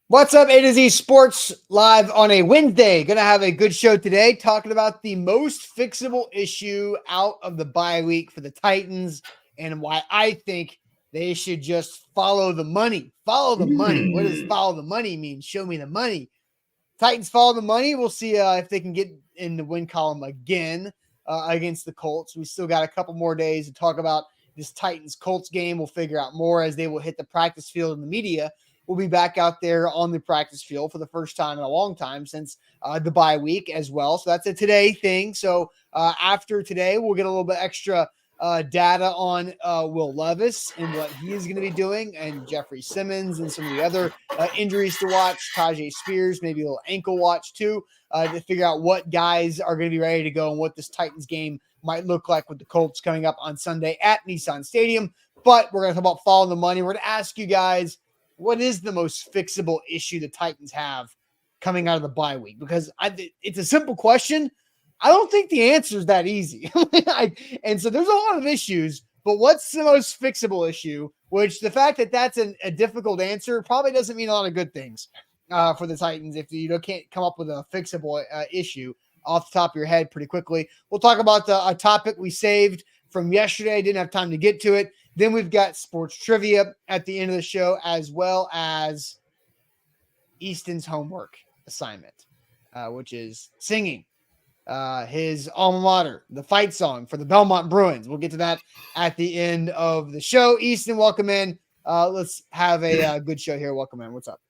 What's up, A to Z Sports live on a Wednesday. Going to have a good show today talking about the most fixable issue out of the bye week for the Titans and why I think they should just follow the money. Follow the money. What does follow the money mean? Show me the money. Titans follow the money. We'll see if they can get in the win column again against the Colts. We still got a couple more days to talk about this Titans-Colts game. We'll figure out more as they will hit the practice field and the media. We'll be back out there on the practice field for the first time in a long time since the bye week as well. So that's a today thing. So after today, we'll get a little bit extra data on Will Levis and what he is going to be doing, and Jeffrey Simmons and some of the other injuries to watch, Tajay Spears, maybe a little ankle watch too, to figure out what guys are going to be ready to go and what this Titans game might look like with the Colts coming up on Sunday at Nissan Stadium. But we're going to talk about following the money. We're going to ask you guys, what is the most fixable issue the Titans have coming out of the bye week? Because it's a simple question. I don't think the answer is that easy. And so there's a lot of issues, but what's the most fixable issue? Which the fact that that's a difficult answer probably doesn't mean a lot of good things for the Titans if you can't come up with a fixable issue off the top of your head pretty quickly. We'll talk about a topic we saved from yesterday. I didn't have time to get to it. Then we've got sports trivia at the end of the show, as well as Easton's homework assignment, which is singing his alma mater, the fight song for the Belmont Bruins. We'll get to that at the end of the show. Easton, welcome in. Let's have a good show here. Welcome in. What's up?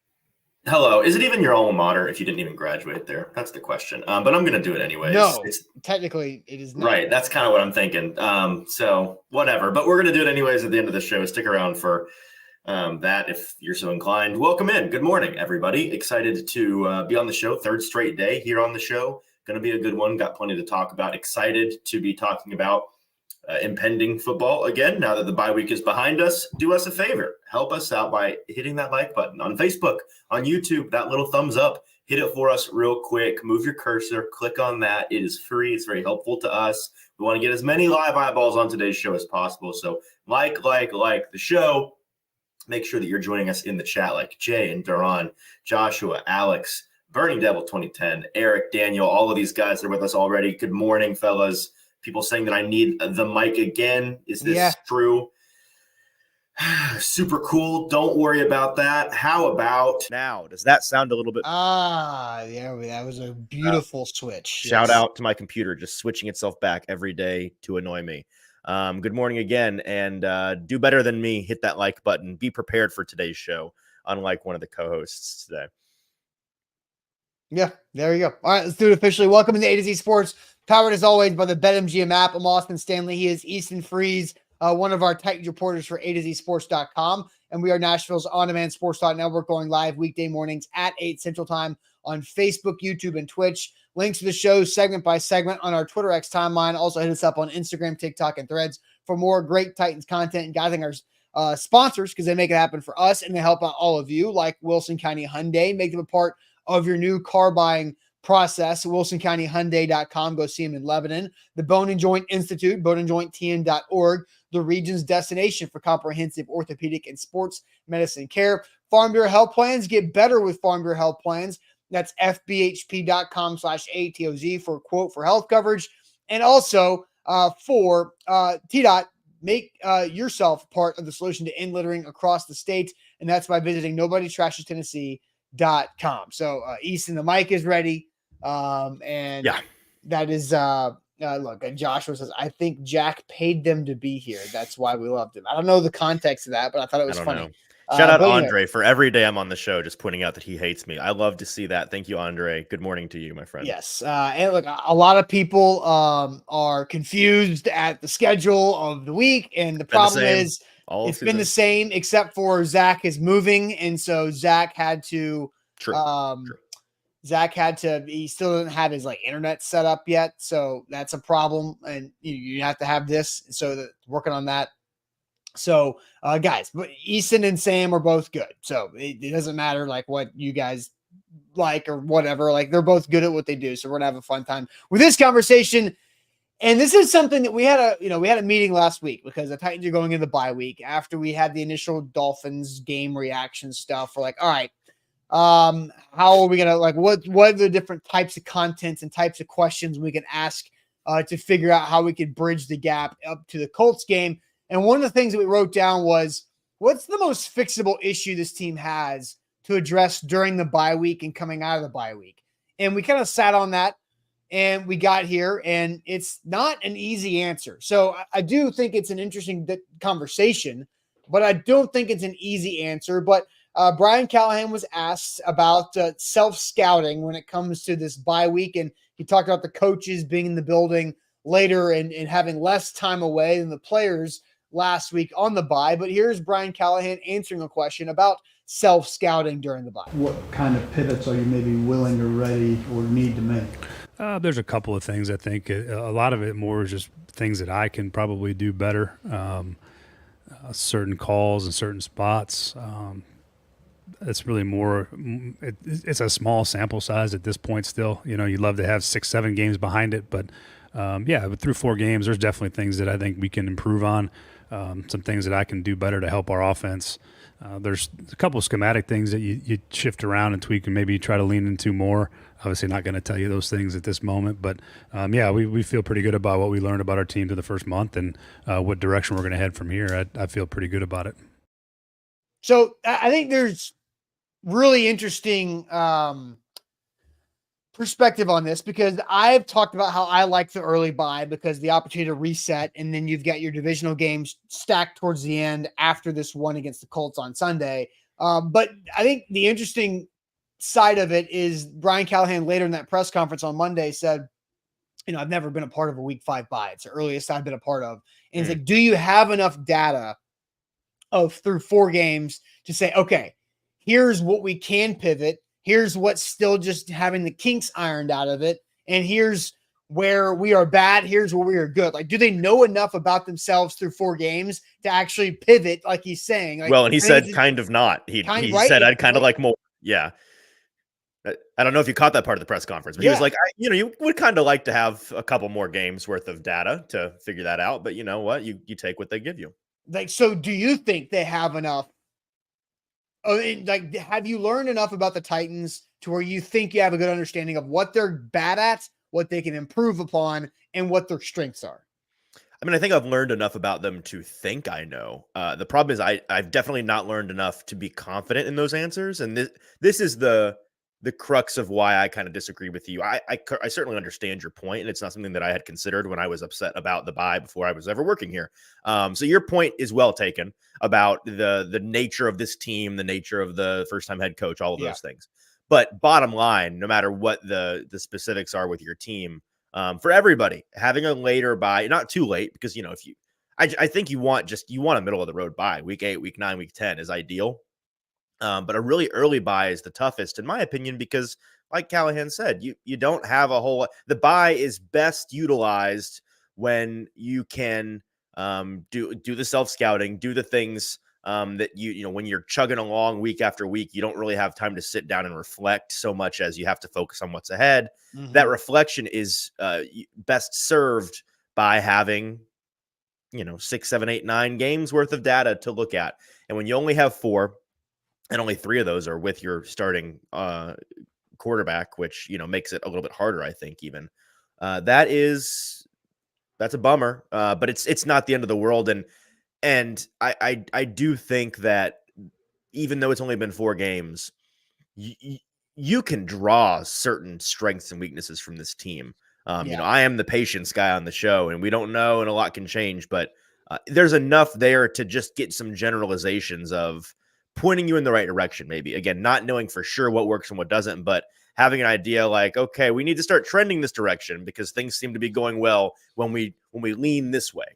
Hello. Is it even your alma mater if you didn't even graduate there? That's the question. But I'm going to do it anyways. No, technically it is not. Right. That's kind of what I'm thinking. So whatever. But we're going to do it anyways at the end of the show. Stick around for that if you're so inclined. Welcome in. Good morning, everybody. Excited to be on the show. Third straight day here on the show. Going to be a good one. Got plenty to talk about. Excited to be talking about impending football again. Now that the bye week is behind us, do us a favor. Help us out by hitting that like button on Facebook, on YouTube, that little thumbs up. Hit it for us real quick. Move your cursor. Click on that. It is free. It's very helpful to us. We want to get as many live eyeballs on today's show as possible. So like the show. Make sure that you're joining us in the chat like Jay and Duran, Joshua, Alex, Burning Devil 2010, Eric, Daniel, all of these guys are with us already. Good morning, fellas. People saying that I need the mic again. Is this true? Super cool. Don't worry about that. How about now? Does that sound a little bit? Yeah, that was a beautiful switch. Shout out to my computer, just switching itself back every day to annoy me. Good morning again, and do better than me. Hit that like button. Be prepared for today's show, unlike one of the co-hosts today. Yeah, there you go. All right, let's do it officially. Welcome to A to Z Sports, powered as always by the BetMGM app. I'm Austin Stanley. He is Easton Freeze, one of our Titans reporters for A to Z Sports.com. And we are Nashville's on-demand sports network, going live weekday mornings at 8 Central Time on Facebook, YouTube, and Twitch. Links to the show segment by segment on our Twitter X timeline. Also hit us up on Instagram, TikTok, and Threads for more great Titans content. And guys, I think our sponsors, because they make it happen for us and they help out all of you, like Wilson County Hyundai. Make them a part of your new car buying process. WilsonCountyHyundai.com. Go see them in Lebanon. The Bone and Joint Institute, boneandjointtn.org, the region's destination for comprehensive orthopedic and sports medicine care. Farm Bureau Health Plans. Get better with Farm Bureau Health Plans. That's fbhp.com/ATOZ for a quote for health coverage. And also for TDOT, make yourself part of the solution to end littering across the state. And that's by visiting NobodyTrashesTennessee.com. So Easton, the mic is ready. And that is look, Joshua says, I think Jack paid them to be here. That's why we loved him. I don't know the context of that, but I thought it was funny. Shout out Andre for every day I'm on the show, just pointing out that he hates me. I love to see that. Thank you, Andre. Good morning to you, my friend. Yes. And look, a lot of people are confused at the schedule of the week. And the problem is it's been the same, except for Zach is moving. And so Zach had to, he still doesn't have his internet set up yet. So that's a problem. And you have to have this. So working on that. So, guys, but Easton and Sam are both good. So it doesn't matter what you guys like or whatever. They're both good at what they do. So we're gonna have a fun time with this conversation. And this is something that we had a meeting last week because the Titans are going into the bye week after we had the initial Dolphins game reaction stuff. We're like, all right, How are we gonna what are the different types of contents and types of questions we can ask to figure out how we could bridge the gap up to the Colts game? And one of the things that we wrote down was, what's the most fixable issue this team has to address during the bye week and coming out of the bye week? And we kind of sat on that, and we got here, and it's not an easy answer. So I do think it's an interesting conversation, but I don't think it's an easy answer. But Brian Callahan was asked about self-scouting when it comes to this bye week, and he talked about the coaches being in the building later and having less time away than the players last week on the bye. But here's Brian Callahan answering a question about self-scouting during the bye. What kind of pivots are you maybe willing or ready or need to make? There's a couple of things. I think a lot of it more is just things that I can probably do better. Certain calls and certain spots. It's really more. It's a small sample size at this point. Still, you'd love to have 6-7 games behind it, but but through 4 games, there's definitely things that I think we can improve on. Some things that I can do better to help our offense. There's a couple of schematic things that you shift around and tweak and maybe try to lean into more. Obviously not going to tell you those things at this moment, but we feel pretty good about what we learned about our team through the first month and what direction we're going to head from here. I feel pretty good about it. So I think there's really interesting perspective on this, because I've talked about how I like the early bye because the opportunity to reset, and then you've got your divisional games stacked towards the end after this one against the Colts on Sunday. But I think the interesting side of it is Brian Callahan later in that press conference on Monday said, I've never been a part of a week 5 bye. It's the earliest I've been a part of. And it's like, do you have enough data through 4 games to say, okay, here's what we can pivot. Here's what's still just having the kinks ironed out of it. And here's where we are bad. Here's where we are good. Like, do they know enough about themselves through 4 games to actually pivot? Like he's saying, and he said kind of not. He said, I'd kind of like more. Yeah. I don't know if you caught that part of the press conference, but he was like, you would kind of like to have a couple more games worth of data to figure that out. But you know what? You take what they give you. So do you think they have enough? Have you learned enough about the Titans to where you think you have a good understanding of what they're bad at, what they can improve upon, and what their strengths are? I mean, I think I've learned enough about them to think I know. The problem is I've definitely not learned enough to be confident in those answers. And this is the crux of why I kind of disagree with you. I certainly understand your point, and it's not something that I had considered when I was upset about the bye before I was ever working here. So your point is well taken about the nature of this team, the nature of the first-time head coach, all of those things. But bottom line, no matter what the specifics are with your team, for everybody, having a later bye, not too late, because I think you want a middle of the road bye. Week 8, week 9, week 10 is ideal. But a really early bye is the toughest, in my opinion, because like Callahan said, you don't have a whole. The bye is best utilized when you can do the self-scouting, do the things that when you're chugging along week after week, you don't really have time to sit down and reflect so much as you have to focus on what's ahead. Mm-hmm. That reflection is best served by having 6, 7, 8, 9 games worth of data to look at. And when you only have 4, and only 3 of those are with your starting quarterback, which makes it a little bit harder, I think. Even that's a bummer, but it's not the end of the world. And I do think that even though it's only been 4 games, you can draw certain strengths and weaknesses from this team. I am the patience guy on the show, and we don't know, and a lot can change, but there's enough there to just get some generalizations of pointing you in the right direction. Maybe again, not knowing for sure what works and what doesn't, but having an idea like, okay, we need to start trending this direction because things seem to be going well when we lean this way.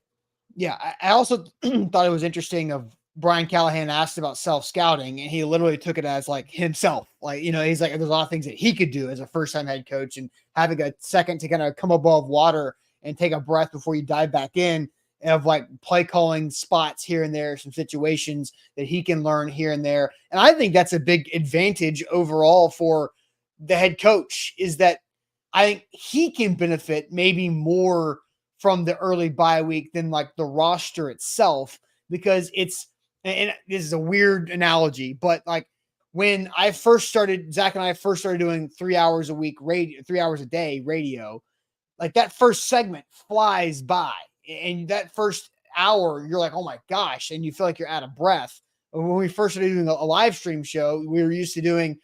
Yeah. I also thought it was interesting of Brian Callahan asked about self-scouting, and he literally took it as like himself. Like, he's like, there's a lot of things that he could do as a first-time head coach, and having a second to kind of come above water and take a breath before you dive back in, of like play calling spots here and there, some situations that he can learn here and there. And I think that's a big advantage overall for the head coach, is that I think he can benefit maybe more from the early bye week than like the roster itself, because and this is a weird analogy, but like when I first started, Zach and I first started doing 3 hours a week radio, 3 hours a day radio, like that first segment flies by, and that first hour, you're like, oh my gosh, and you feel like you're out of breath. When we first started doing a live stream show, we were used to doing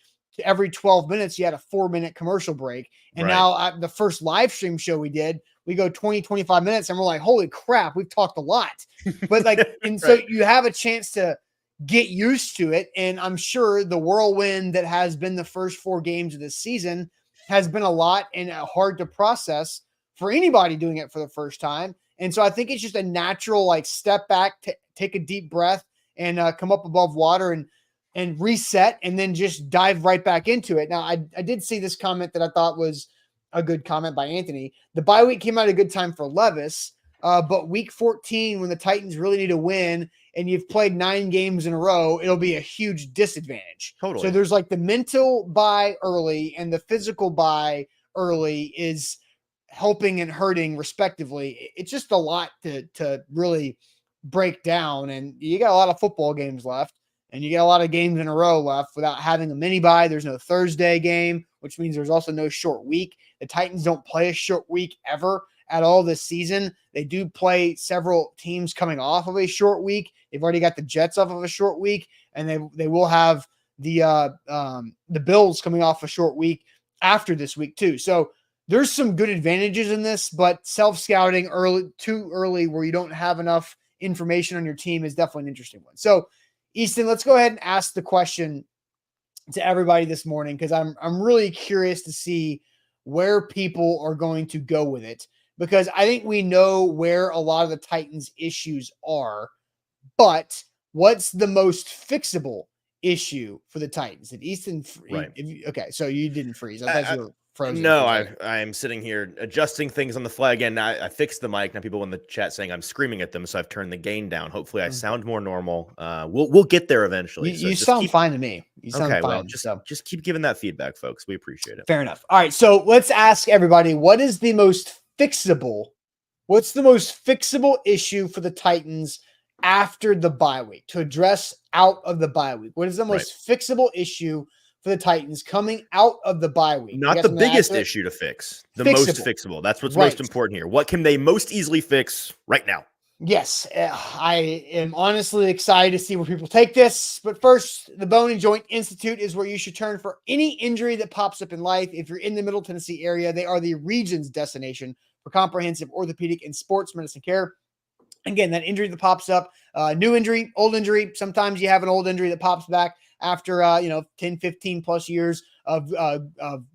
every 12 minutes, you had a 4-minute commercial break. And Right. now the first live stream show we did, we go 20, 25 minutes, and we're like, holy crap, we've talked a lot. But like, and so Right. you have a chance to get used to it. And I'm sure the whirlwind that has been the first 4 games of this season has been a lot and hard to process for anybody doing it for the first time. And so I think it's just a natural, like, step back, take a deep breath, and come up above water and reset, and then just dive right back into it. Now, I did see this comment that I thought was a good comment by Anthony. The bye week came out at a good time for Levis, but week 14, when the Titans really need to win and you've played 9 games in a row, it'll be a huge disadvantage. Totally. So there's like the mental bye early and the physical bye early is helping and hurting respectively. It's just a lot to really break down, and you got a lot of football games left, and you get a lot of games in a row left without having a mini bye. There's no Thursday game, which means there's also no short week. The Titans don't play a short week ever at all this season. They do play several teams coming off of a short week. They've already got the Jets off of a short week, and they will have the Bills coming off a short week after this week too. So there's some good advantages in this, but self-scouting too early where you don't have enough information on your team is definitely an interesting one. So Easton, let's go ahead and ask the question to everybody this morning, because I'm really curious to see where people are going to go with it, because I think we know where a lot of the Titans' issues are, but what's the most fixable issue for the Titans? Did Easton Right. Okay, so you didn't freeze. I thought you were frozen. No, I am sitting here adjusting things on the fly again. I fixed the mic. Now people in the chat saying I'm screaming at them, so I've turned the gain down. Hopefully, I sound more normal. We'll get there eventually. You sound fine to me. You sound okay. fine. Well, just keep giving that feedback, folks. We appreciate it. Fair enough. All right, so let's ask everybody: what is the most fixable? What's the most fixable issue for the Titans after the bye week to address out of the bye week? What is the most fixable issue for the Titans coming out of the bye week? Not the biggest issue to fix, the most fixable. That's what's most important here. What can they most easily fix right now? Yes, I am honestly excited to see where people take this. But first, the Bone and Joint Institute is where you should turn for any injury that pops up in life. If you're in the Middle Tennessee area, they are the region's destination for comprehensive orthopedic and sports medicine care. Again, that injury that pops up, new injury, old injury. Sometimes you have an old injury that pops back after 10, 15 plus years of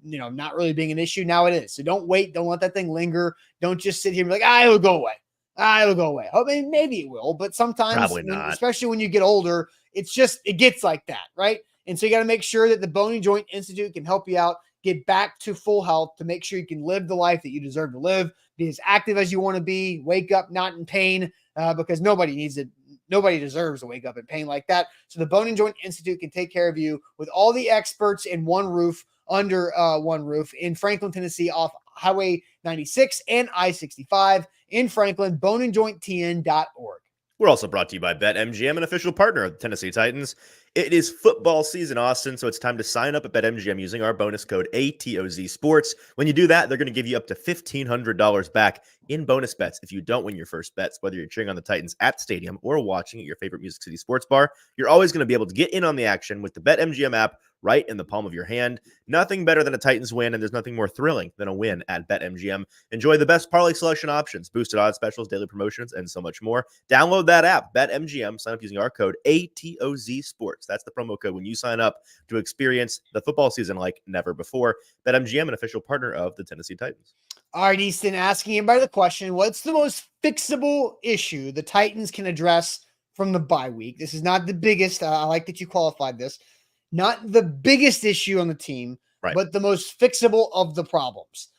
not really being an issue. Now it is. So don't wait. Don't let that thing linger. Don't just sit here and be like, it'll go away. It'll go away. I mean, maybe it will, but sometimes, probably not. Especially when you get older, it gets like that, right? And so you got to make sure that the Bone and Joint Institute can help you out, get back to full health to make sure you can live the life that you deserve to live, be as active as you want to be, wake up not in pain, because nobody needs it. Nobody deserves to wake up in pain like that. So the Bone and Joint Institute can take care of you with all the experts in one roof, under one roof in Franklin, Tennessee, off Highway 96 and I-65 in Franklin, boneandjointtn.org. We're also brought to you by BetMGM, an official partner of the Tennessee Titans. It is football season, Austin, so it's time to sign up at BetMGM using our bonus code ATOZ Sports. When you do that, they're going to give you up to $1,500 back in bonus bets if you don't win your first bets, whether you're cheering on the Titans at the stadium or watching at your favorite Music City sports bar. You're always going to be able to get in on the action with the BetMGM app right in the palm of your hand. Nothing better than a Titans win, and there's nothing more thrilling than a win at BetMGM. Enjoy the best parlay selection options, boosted odds specials, daily promotions, and so much more. Download that app, BetMGM. Sign up using our code ATOZ Sports. That's the promo code when you sign up to experience the football season like never before. BetMGM, an official partner of the Tennessee Titans. All right, Easton, asking everybody the question, what's the most fixable issue the Titans can address from the bye week? This is not the biggest. I like that you qualified this. Not the biggest issue on the team, but the most fixable of the problems,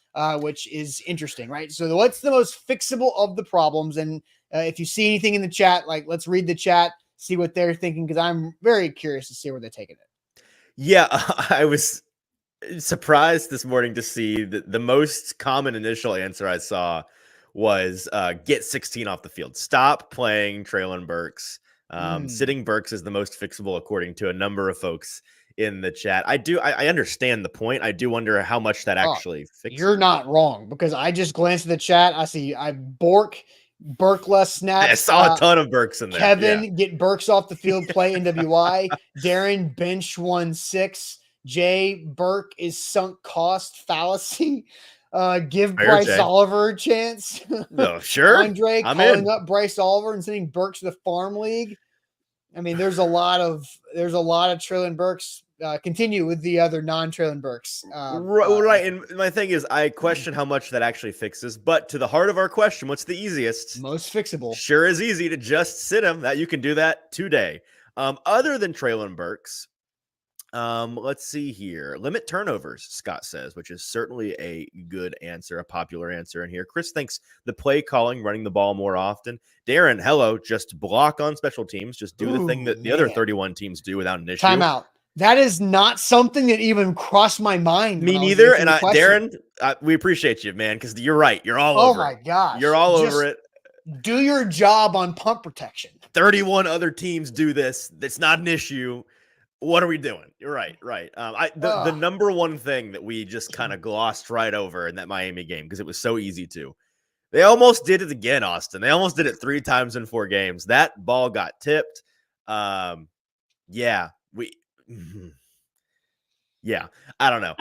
which is interesting, right? So what's the most fixable of the problems? And if you see anything in the chat, let's read the chat, see what they're thinking, because I'm very curious to see where they're taking it. Yeah, I was surprised this morning to see that the most common initial answer I saw was get 16 off the field. Stop playing Traylon Burks. Sitting Burks is the most fixable, according to a number of folks in the chat. I understand the point. I do wonder how much that actually fixes. You're not wrong, because I just glanced at the chat. I see Burkless snaps. I saw a ton of Burks in there. Kevin, get Burks off the field, play NWI. Darren, bench 1-6. Jay, Burke is sunk cost fallacy. Give Fair, Bryce Jay. Oliver a chance. No, sure. Andre I'm calling in. up Bryce Oliver and sending Burke to the farm league. I mean, there's a lot of Traylon Burks. Continue with the other non-Traylon Burks. Right. And my thing is, I question how much that actually fixes. But to the heart of our question, what's the easiest? Most fixable. Sure is easy to just sit him. That you can do that today. Other than Traylon Burks, let's see here. Limit turnovers, Scott says, which is certainly a good answer, a popular answer in here. Chris thinks the play calling, running the ball more often. Darren, hello, just block on special teams. Just do the thing that the other 31 teams do without an issue. Timeout. That is not something that even crossed my mind. Me neither. And Darren, we appreciate you, man, because you're right. You're all over it. Oh, my gosh. You're all over it. Do your job on punt protection. 31 other teams do this. It's not an issue. What are we doing? You're right. The number one thing that we just kind of glossed right over in that Miami game, because it was so easy to. They almost did it again, Austin. They almost did it 3 times in 4 games. That ball got tipped. Yeah, I don't know.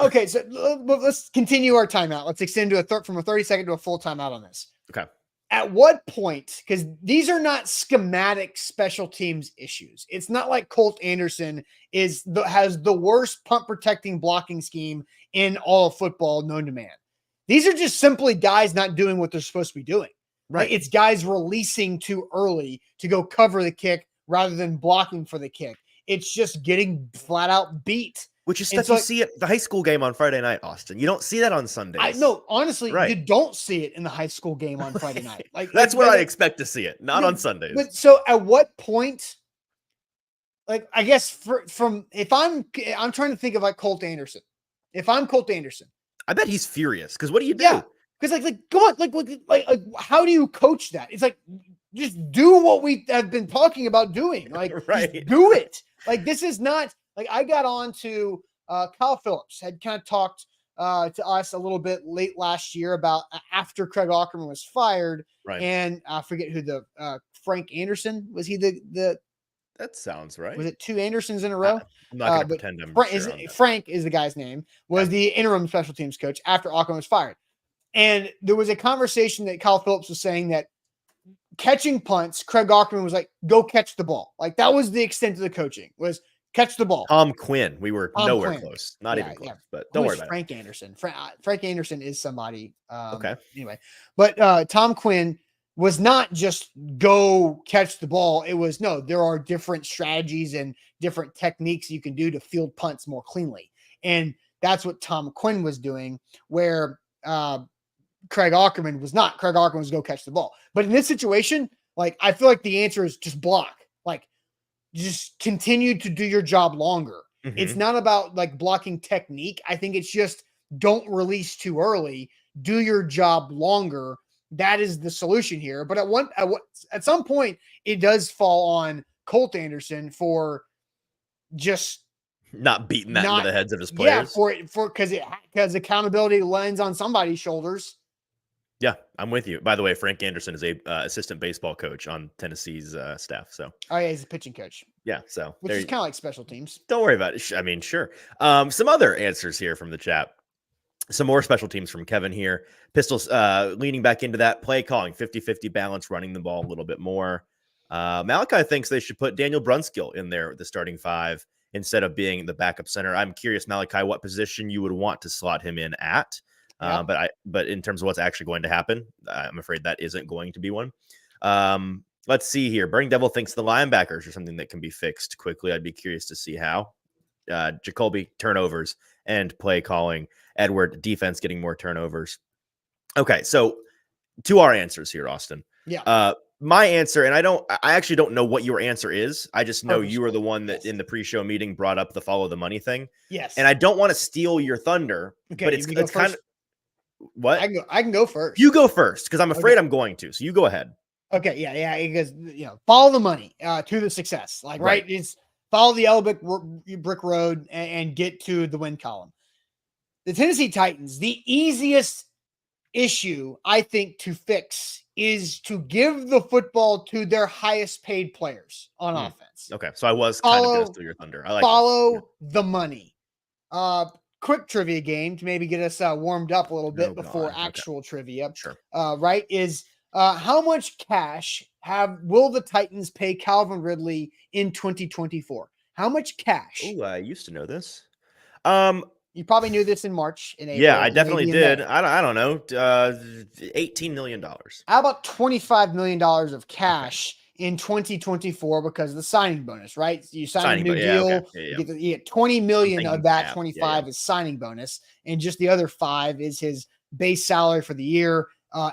Okay, so let's continue our timeout. Let's extend to from a 30-second to a full timeout on this. Okay. At what point, because these are not schematic special teams issues. It's not like Colt Anderson has the worst punt protecting blocking scheme in all of football known to man. These are just simply guys not doing what they're supposed to be doing. Right. Like, it's guys releasing too early to go cover the kick rather than blocking for the kick. It's just getting flat out beat. Which is stuff you see at the high school game on Friday night, Austin. You don't see that on Sundays. Honestly, you don't see it in the high school game on Friday night. Like, that's where I expect to see it, not on Sundays. But so at what point, like, I guess if I'm trying to think of like Colt Anderson. If I'm Colt Anderson, I bet he's furious, because what do you do? Yeah, because like go on, like how do you coach that? It's like, just do what we have been talking about doing. Like, just do it. Like, this is not. Like, I got on to Kyle Phillips, had kind of talked to us a little bit late last year about after Craig Aukerman was fired. Right. And I forget who Frank Anderson, was he the that sounds right. Was it 2 Andersons in a row? I'm not going to pretend I'm Frank is the guy's name, was the interim special teams coach after Aukerman was fired. And there was a conversation that Kyle Phillips was saying that catching punts, Craig Aukerman was like, go catch the ball. Like, that was the extent of the coaching, was catch the ball. Tom Quinn. We were nowhere close. Not even close. But don't worry about Frank Anderson. Frank Anderson is somebody. Okay. Anyway, but Tom Quinn was not just go catch the ball. It was, no, there are different strategies and different techniques you can do to field punts more cleanly. And that's what Tom Quinn was doing, where Craig Aukerman was not. Craig Aukerman was go catch the ball. But in this situation, like, I feel like the answer is just block. Like, just continue to do your job longer. Mm-hmm. It's not about like blocking technique. I think it's just don't release too early. Do your job longer. That is the solution here. But at some point, it does fall on Colt Anderson for just not beating that into the heads of his players. Yeah, because accountability lands on somebody's shoulders. Yeah, I'm with you. By the way, Frank Anderson is a assistant baseball coach on Tennessee's staff. So, oh yeah, he's a pitching coach. Yeah, so which is kind of like special teams. Don't worry about it. I mean, sure. Some other answers here from the chat. Some more special teams from Kevin here. Pistols leaning back into that play calling, 50-50 balance, running the ball a little bit more. Malachi thinks they should put Daniel Brunskill in there with the starting 5 instead of being the backup center. I'm curious, Malachi, what position you would want to slot him in at. Yeah. But in terms of what's actually going to happen, I'm afraid that isn't going to be one. Let's see here. Burning Devil thinks the linebackers are something that can be fixed quickly. I'd be curious to see how. Jacoby, turnovers and play calling. Edward, defense, getting more turnovers. Okay, so to our answers here, Austin. Yeah. My answer, and I actually don't know what your answer is. I just know you are the one that in the pre-show meeting brought up the follow the money thing. Yes. And I don't want to steal your thunder, but it's kind of what? I can go first. You go first, because I'm afraid I'm going to. So you go ahead. Okay. Yeah. Because follow the money to the success. Like, right? It's follow the yellow brick road and get to the win column. The Tennessee Titans, the easiest issue I think to fix is to give the football to their highest paid players on offense. Okay, so I was kind of going to steal your thunder. I like follow the money. Quick trivia game to maybe get us warmed up a little bit before actual trivia. Sure. Right is how much cash will the Titans pay Calvin Ridley in 2024? How much cash? Oh, I used to know this. You probably knew this in March, in April. Yeah, I definitely did. I don't know. $18 million. How about $25 million of cash in 2024 because of the signing bonus, right? You sign a new deal, okay. you get 20 million of that 25 is signing bonus, and just the other 5 is his base salary for the year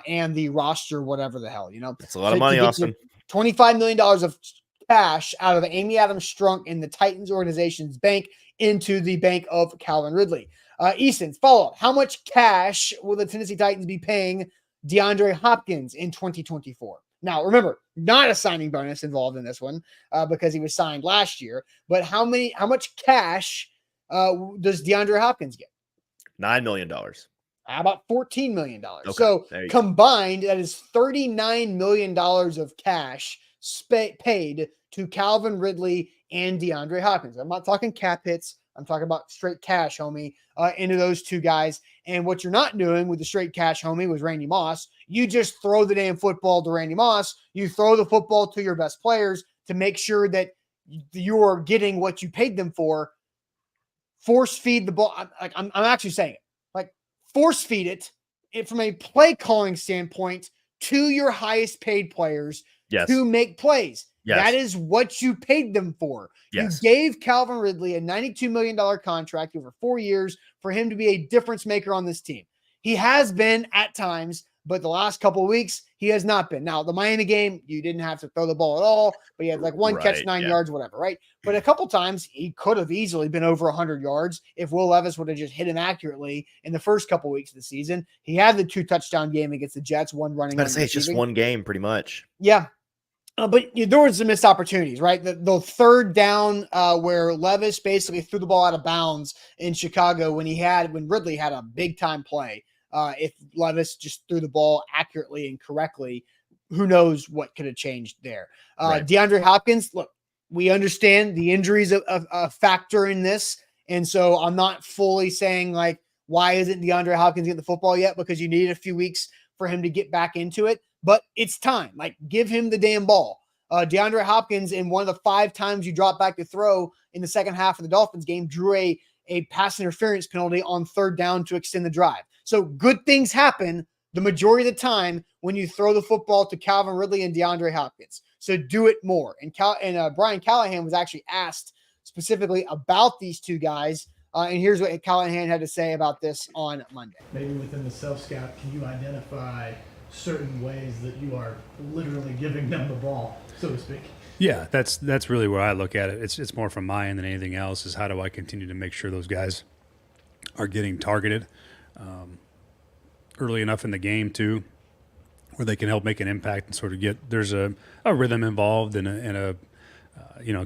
and the roster, whatever the hell, That's a lot of money, Austin. $25 million of cash out of Amy Adams Strunk in the Titans organization's bank into the bank of Calvin Ridley. Easton's follow-up. How much cash will the Tennessee Titans be paying DeAndre Hopkins in 2024? Now, remember, not a signing bonus involved in this one because he was signed last year. But how much cash does DeAndre Hopkins get? $9 million. How about $14 million? Okay, so combined, that is $39 million of cash paid to Calvin Ridley and DeAndre Hopkins. I'm not talking cap hits. I'm talking about straight cash, homie, into those two guys. And what you're not doing with the straight cash, homie, was Randy Moss. You just throw the damn football to Randy Moss. You throw the football to your best players to make sure that you are getting what you paid them for. Force feed the ball. I'm actually saying it. Like, force feed it from a play calling standpoint to your highest paid players to make plays. Yes. That is what you paid them for. Yes. You gave Calvin Ridley a $92 million contract over 4 years for him to be a difference maker on this team. He has been at times, but the last couple of weeks, he has not been. Now, the Miami game, you didn't have to throw the ball at all, but he had like one catch, 9 yards, whatever, right? But a couple times, he could have easily been over 100 yards if Will Levis would have just hit him accurately in the first couple of weeks of the season. He had the 2-touchdown game against the Jets, one running. I was about to say, it's just one game, pretty much. Yeah. But there was some missed opportunities, right? The third down where Levis basically threw the ball out of bounds in Chicago when Ridley had a big time play. If Levis just threw the ball accurately and correctly, who knows what could have changed there. DeAndre Hopkins, look, we understand the injuries a factor in this. And so I'm not fully saying like, why isn't DeAndre Hopkins getting the football yet? Because you need a few weeks for him to get back into it. But it's time. Like, give him the damn ball. DeAndre Hopkins, in one of the 5 times you drop back to throw in the second half of the Dolphins game, drew a pass interference penalty on third down to extend the drive. So good things happen the majority of the time when you throw the football to Calvin Ridley and DeAndre Hopkins. So do it more. And Brian Callahan was actually asked specifically about these two guys. And here's what Callahan had to say about this on Monday. Maybe within the self-scout, can you identify certain ways that you are literally giving them the ball, so to speak? Yeah, that's really where I look at it. It's more from my end than anything else, is how do I continue to make sure those guys are getting targeted early enough in the game too, where they can help make an impact and sort of there's a rhythm involved and a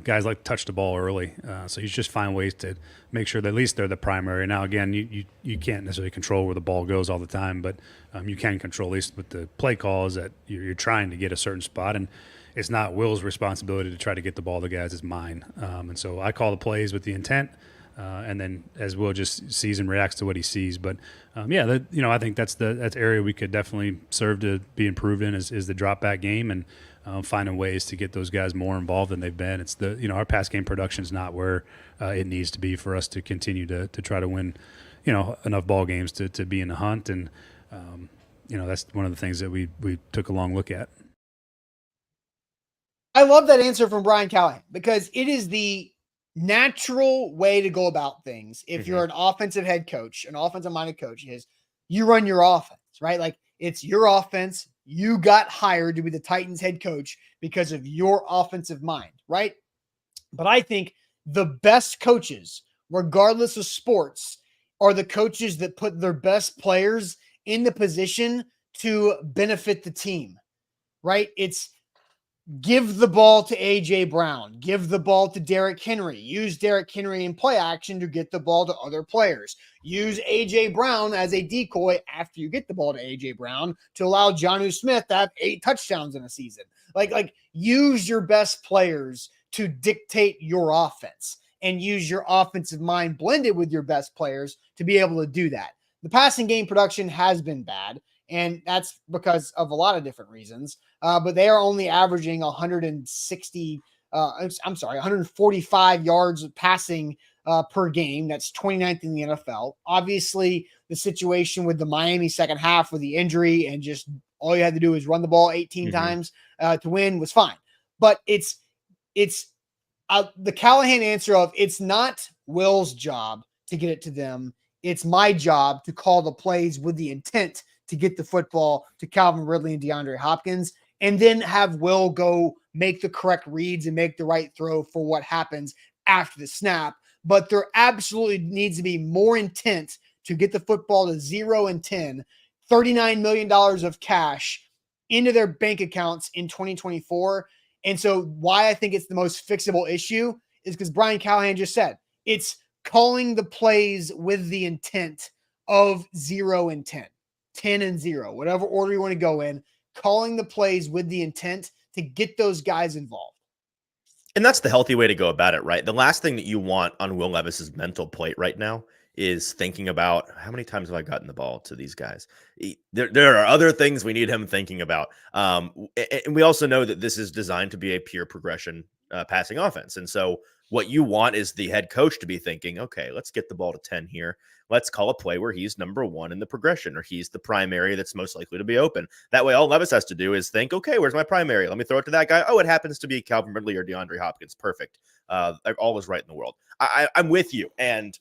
guys like to touch the ball early. So you just find ways to make sure that at least they're the primary. Now, again, you can't necessarily control where the ball goes all the time, but you can control, at least with the play calls, that you're trying to get a certain spot. And it's not Will's responsibility to try to get the ball to guys, it's mine. And so I call the plays with the intent. And then as Will just sees and reacts to what he sees. But I think that's area we could definitely serve to be improved in is the drop back game and finding ways to get those guys more involved than they've been. It's our pass game production is not where it needs to be for us to continue to try to win, enough ball games to be in the hunt. And that's one of the things that we took a long look at. I love that answer from Brian Callahan because it is the natural way to go about things. If you're an offensive head coach, an offensive minded coach, is you run your offense, right? Like, it's your offense. You got hired to be the Titans head coach because of your offensive mind, right? But I think the best coaches, regardless of sports, are the coaches that put their best players in the position to benefit the team, right? It's give the ball to A.J. Brown, give the ball to Derrick Henry, use Derrick Henry in play action to get the ball to other players, use A.J. Brown as a decoy after you get the ball to A.J. Brown to allow Jonnu Smith to have 8 touchdowns in a season. Like use your best players to dictate your offense and use your offensive mind blended with your best players to be able to do that. The passing game production has been bad, and that's because of a lot of different reasons. But they are only averaging 145 yards passing per game. That's 29th in the NFL. Obviously, the situation with the Miami second half with the injury and just all you had to do is run the ball 18 times to win was fine. But it's the Callahan answer of it's not Will's job to get it to them. It's my job to call the plays with the intent to get the football to Calvin Ridley and DeAndre Hopkins, and then have Will go make the correct reads and make the right throw for what happens after the snap. But there absolutely needs to be more intent to get the football to 0 and 10, $39 million of cash into their bank accounts in 2024. And so why I think it's the most fixable issue is because Brian Callahan just said it's calling the plays with the intent of 0 and 10, 10 and 0, whatever order you want to go in, calling the plays with the intent to get those guys involved. And that's the healthy way to go about it, right? The last thing that you want on Will Levis's mental plate right now is thinking about how many times have I gotten the ball to these guys? There are other things we need him thinking about. And we also know that this is designed to be a pure progression passing offense. And so what you want is the head coach to be thinking, okay, let's get the ball to 10 here. Let's call a play where he's number 1 in the progression, or he's the primary that's most likely to be open. That way, all Levis has to do is think, okay, where's my primary? Let me throw it to that guy. Oh, it happens to be Calvin Ridley or DeAndre Hopkins. Perfect. All was right in the world. I'm with you. And,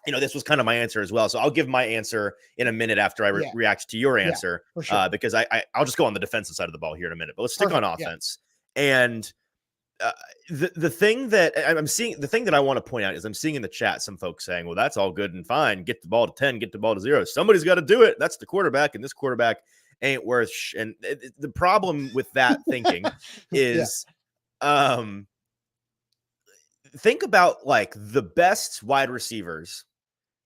this was kind of my answer as well. So I'll give my answer in a minute after I react to your answer, for sure. Because I'll just go on the defensive side of the ball here in a minute. But let's stick on offense. Yeah. And the thing that I'm seeing, the thing that I want to point out is I'm seeing in the chat some folks saying, well, that's all good and fine. Get the ball to 10, get the ball to 0. Somebody's got to do it. That's the quarterback, and this quarterback ain't worth and the problem with that thinking is think about like the best wide receivers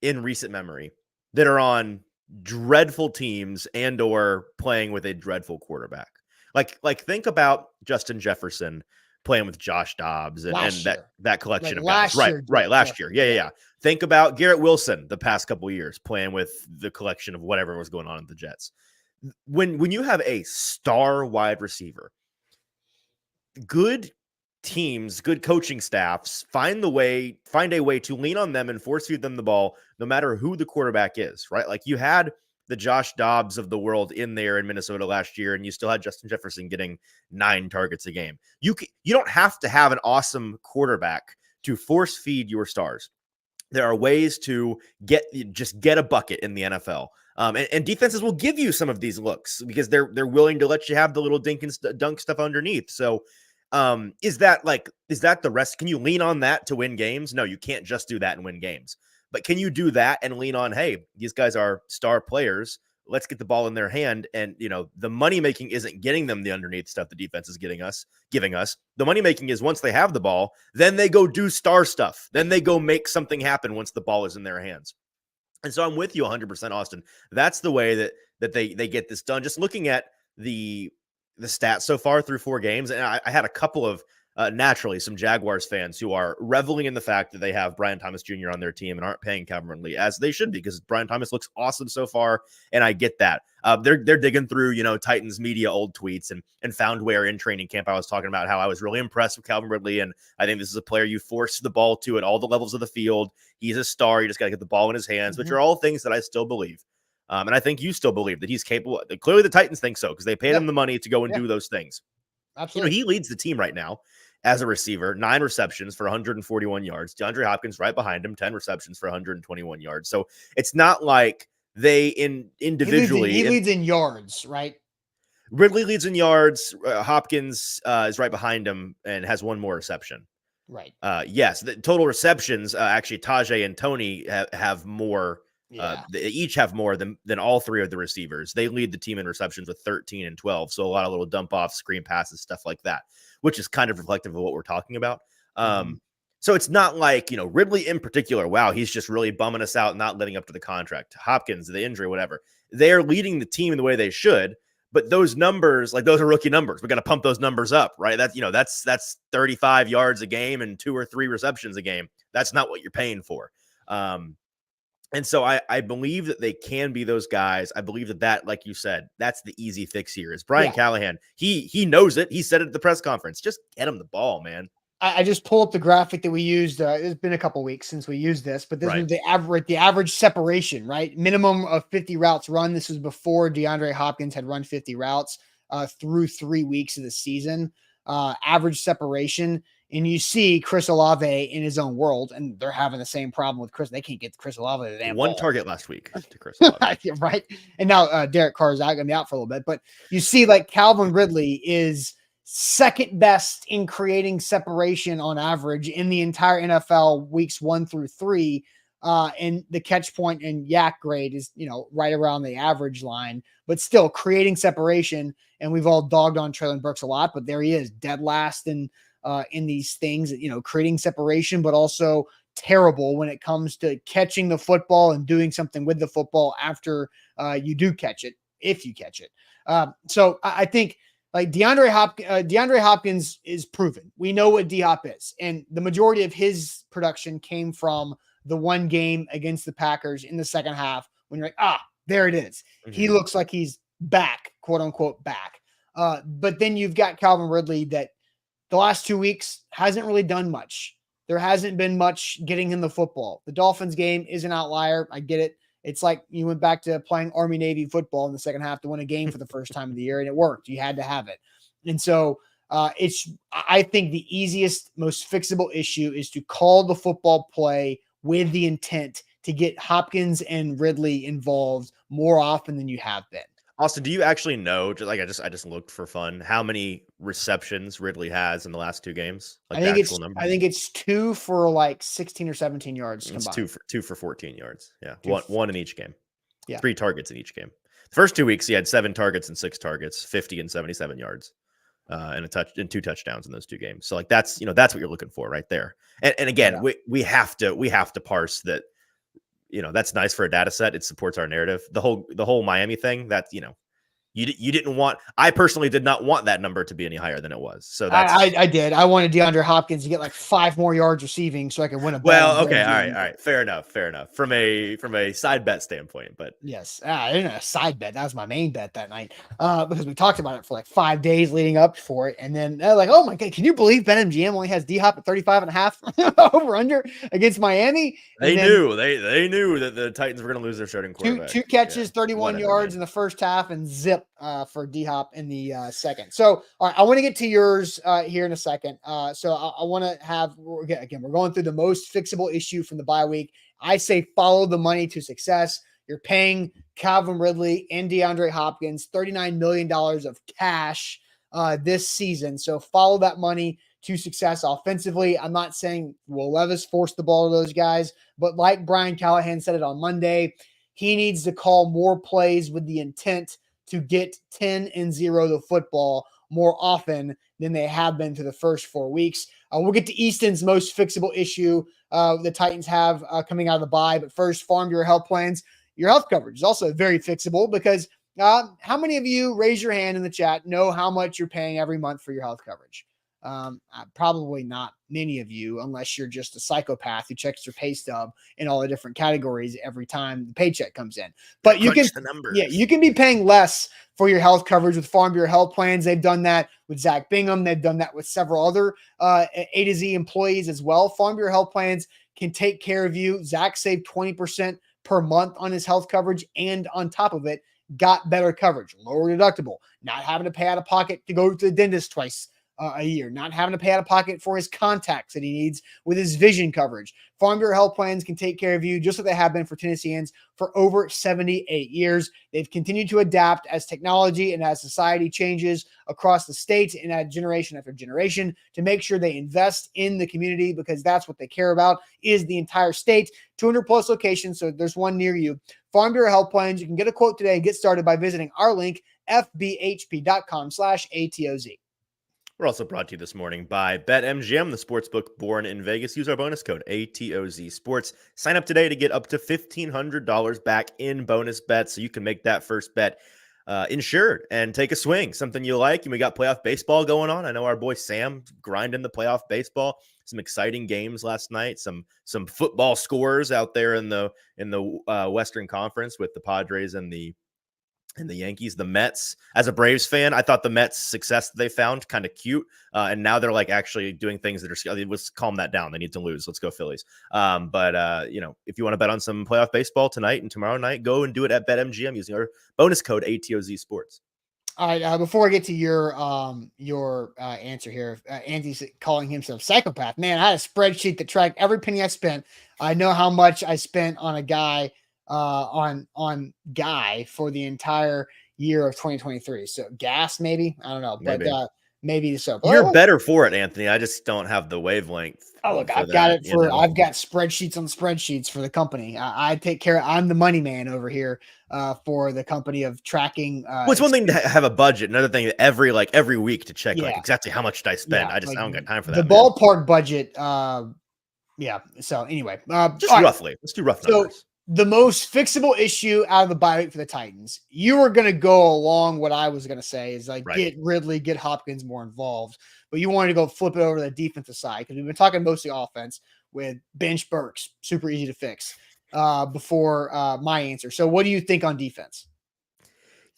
in recent memory that are on dreadful teams and or playing with a dreadful quarterback. Like think about Justin Jefferson playing with Josh Dobbs and that collection of guys. Right. Last year. Yeah. Think about Garrett Wilson the past couple of years playing with the collection of whatever was going on in the Jets. When you have a star wide receiver, good teams, good coaching staffs find a way to lean on them and force feed them the ball, no matter who the quarterback is, right? Like you had the Josh Dobbs of the world in there in Minnesota last year, and you still had Justin Jefferson getting 9 targets a game. You don't have to have an awesome quarterback to force feed your stars. There are ways to get a bucket in the NFL. And defenses will give you some of these looks because they're willing to let you have the little dunk stuff underneath. So is that the rest? Can you lean on that to win games? No, you can't just do that and win games. But can you do that and lean on, hey, these guys are star players. Let's get the ball in their hand. And, the money making isn't getting them the underneath stuff the defense is giving us. The money making is once they have the ball, then they go do star stuff. Then they go make something happen once the ball is in their hands. And so I'm with you 100%, Austin. That's the way that they get this done. Just looking at the stats so far through 4 games. And I had a couple of, naturally, some Jaguars fans who are reveling in the fact that they have Brian Thomas Jr. on their team and aren't paying Calvin Ridley as they should be, because Brian Thomas looks awesome so far. And I get that. They're digging through, Titans media old tweets and found where in training camp I was talking about how I was really impressed with Calvin Ridley. And I think this is a player you force the ball to at all the levels of the field. He's a star. You just got to get the ball in his hands, which are all things that I still believe. And I think you still believe that he's capable. Clearly the Titans think so, because they paid him the money to go and do those things. Absolutely. He leads the team right now as a receiver, 9 receptions for 141 yards. DeAndre Hopkins right behind him, 10 receptions for 121 yards. So it's not like they individually. He leads in yards, right? Ridley leads in yards. Hopkins is right behind him and has 1 more reception. Right. Yes, the total receptions, actually Tajay and Tony have more They each have more than all three of the receivers. They lead the team in receptions with 13 and 12. So a lot of little dump offs, screen passes, stuff like that, which is kind of reflective of what we're talking about. So it's not like, Ridley in particular, wow, he's just really bumming us out, not living up to the contract. Hopkins, the injury, whatever. They're leading the team in the way they should. But those numbers, those are rookie numbers. We got to pump those numbers up, right? That's 35 yards a game and 2 or 3 receptions a game. That's not what you're paying for. And so I believe that they can be those guys. I believe that, like you said, that's the easy fix here. Is Brian Callahan. He knows it. He said it at the press conference. Just get him the ball, man. I just pulled up the graphic that we used. It's been a couple weeks since we used this, but this was the average separation, right? Minimum of 50 routes run. This was before DeAndre Hopkins had run 50 routes through 3 weeks of the season. Average separation. And you see Chris Olave in his own world, and they're having the same problem with Chris. They can't get Chris Olave the damn one ball. target last week to Chris Olave. Right. And now Derek Carr is going to be out for a little bit, but you see Calvin Ridley is second best in creating separation on average in the entire NFL weeks 1 through 3. And the catch point and yak grade is, right around the average line, but still creating separation. And we've all dogged on Treylon Burks a lot, but there he is, dead last in these things, creating separation, but also terrible when it comes to catching the football and doing something with the football after you do catch it, if you catch it. So I think DeAndre Hopkins is proven. We know what D-Hop is. And the majority of his production came from the one game against the Packers in the second half when you're there it is. Mm-hmm. He looks like he's back, quote unquote, back. But then you've got Calvin Ridley that the last 2 weeks hasn't really done much. There hasn't been much getting him the football. The Dolphins game is an outlier. I get it. It's like you went back to playing Army-Navy football in the second half to win a game for the first time of the year, and it worked. You had to have it. And so I think the easiest, most fixable issue is to call the football play with the intent to get Hopkins and Ridley involved more often than you have been. Austin, do you actually know, I just looked for fun, how many receptions Ridley has in the last 2 games? I think it's 2 for 16 or 17 yards combined. It's 2 for 14 yards. Yeah. One in each game. Yeah. 3 targets in each game. The first 2 weeks he had 7 targets and 6 targets, 50 and 77 yards. And 2 touchdowns in those 2 games. So that's what you're looking for right there. And again, we have to parse that. That's nice for a data set. It supports our narrative. The whole Miami thing, that you didn't want. I personally did not want that number to be any higher than it was. So I did. I wanted DeAndre Hopkins to get 5 more yards receiving so I could win a bet. Well, okay, all right, fair enough. From a side bet standpoint, but yes, I didn't have a side bet. That was my main bet that night because we talked about it for 5 days leading up for it, and then they're oh my god, can you believe BetMGM only has D-Hop at 35.5 over under against Miami? They knew that the Titans were going to lose their starting quarterback. Two catches, 31 yards in the first half, and zip for D-Hop in the second. So, all right, I want to get to yours here in a second. So I want to have, again, we're going through the most fixable issue from the bye week. I say follow the money to success. You're paying Calvin Ridley and DeAndre Hopkins $39 million of cash this season. So follow that money to success offensively. I'm not saying Will Levis force the ball to those guys, but like Brian Callahan said it on Monday, he needs to call more plays with the intent to get 10-0 the football more often than they have been through the first 4 weeks. We'll get to Easton's most fixable issue the Titans have coming out of the bye. But first, Farm Bureau health plans. Your health coverage is also very fixable because how many of you, raise your hand in the chat, know how much you're paying every month for your health coverage? Probably not many of you, unless you're just a psychopath who checks your pay stub in all the different categories every time the paycheck comes in. But you can be paying less for your health coverage with Farm Bureau health plans. They've done that with Zach Bingham. They've done that with several other A to Z employees as well. Farm Bureau health plans can take care of you. Zach saved 20% per month on his health coverage, and on top of it, got better coverage, lower deductible, not having to pay out of pocket to go to the dentist twice a year, not having to pay out of pocket for his contacts that he needs with his vision coverage. Farm Bureau health plans can take care of you just like they have been for Tennesseans for over 78 years. They've continued to adapt as technology and as society changes across the state and at generation after generation to make sure they invest in the community, because that's what they care about, is the entire state. 200 plus locations, so there's one near you. Farm Bureau health plans. You can get a quote today and get started by visiting our link, fbhp.com/ATOZ. We're also brought to you this morning by BetMGM, the sportsbook born in Vegas. Use our bonus code ATOZ Sports. Sign up today to get up to $1,500 back in bonus bets so you can make that first bet insured and take a swing, something you like. And we got playoff baseball going on. I know our boy Sam grinding the playoff baseball. Some exciting games last night. Some football scores out there in the Western Conference with the Padres and the Yankees. The Mets, as a Braves fan, I thought the Mets' success that they found kind of cute. And now they're like actually doing things that are, let's calm that down. They need to lose. Let's go Phillies. But if you want to bet on some playoff baseball tonight and tomorrow night, go and do it at BetMGM using our bonus code ATOZ Sports. All right. Before I get to your answer here, Andy's calling himself psychopath. Man, I had a spreadsheet that tracked every penny I spent. I know how much I spent on a guy, on Guy for the entire year of 2023. So gas, maybe, I don't know, Maybe. but maybe so. You're better for it, Anthony. I just don't have the wavelength. Oh, look, I've got spreadsheets on spreadsheets for the company. I take care. I'm the money man over here for the company of tracking. Well, it's one thing to have a budget. Another thing, every week to check like exactly how much did I spend. Yeah, I don't got time for that. The ballpark budget. Yeah. So anyway, just roughly. Right. Let's do rough numbers. So the most fixable issue out of the bye week for the Titans, you were going to go along what I was going to say is like get Ridley, get Hopkins more involved, but you wanted to go flip it over to the defensive side because we've been talking mostly offense with bench Burks, super easy to fix before my answer. So what do you think on defense?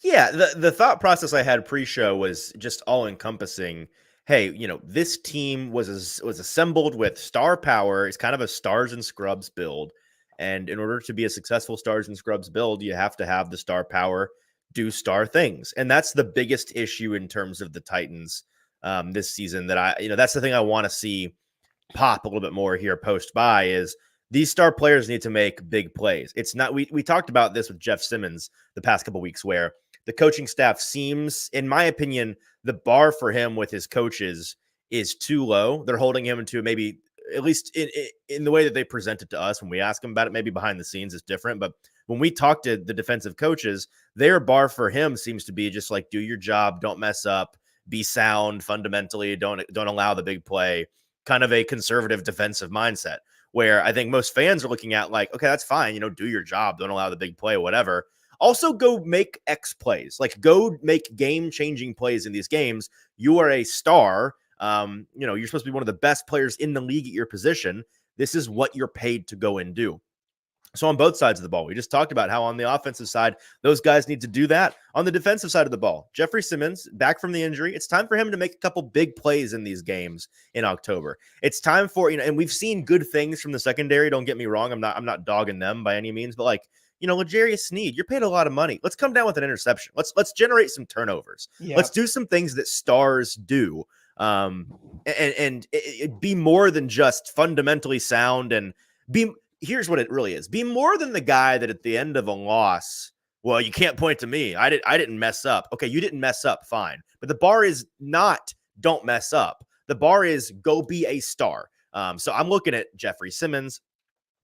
Yeah, the thought process I had pre-show was just all encompassing. Hey, this team was assembled with star power. It's kind of a stars and scrubs build. And in order to be a successful stars and scrubs build, you have to have the star power do star things. And that's the biggest issue in terms of the Titans this season that that's the thing I want to see pop a little bit more here post-bye is these star players need to make big plays. It's not, we talked about this with Jeff Simmons the past couple of weeks where the coaching staff seems, in my opinion, the bar for him with his coaches is too low. They're holding him to maybe, at least in the way that they present it to us when we ask them about it, maybe behind the scenes is different. But when we talk to the defensive coaches, their bar for him seems to be just like, do your job, don't mess up, be sound fundamentally, don't allow the big play, kind of a conservative defensive mindset where I think most fans are looking at like, okay, that's fine. Do your job, don't allow the big play, whatever. Also go make X plays, like go make game-changing plays in these games. You are a star. You're supposed to be one of the best players in the league at your position. This is what you're paid to go and do. So on both sides of the ball, we just talked about how on the offensive side, those guys need to do that. On the defensive side of the ball, Jeffrey Simmons back from the injury. It's time for him to make a couple big plays in these games in October. It's time for, and we've seen good things from the secondary. Don't get me wrong. I'm not dogging them by any means, but like, L'Jarius Sneed, you're paid a lot of money. Let's come down with an interception. Let's generate some turnovers. Yeah. Let's do some things that stars do. And be more than just fundamentally sound and here's what it really is. Be more than the guy that at the end of a loss, well, you can't point to me. I didn't mess up. Okay, you didn't mess up, fine. But the bar is not don't mess up. The bar is go be a star. So I'm looking at Jeffrey Simmons.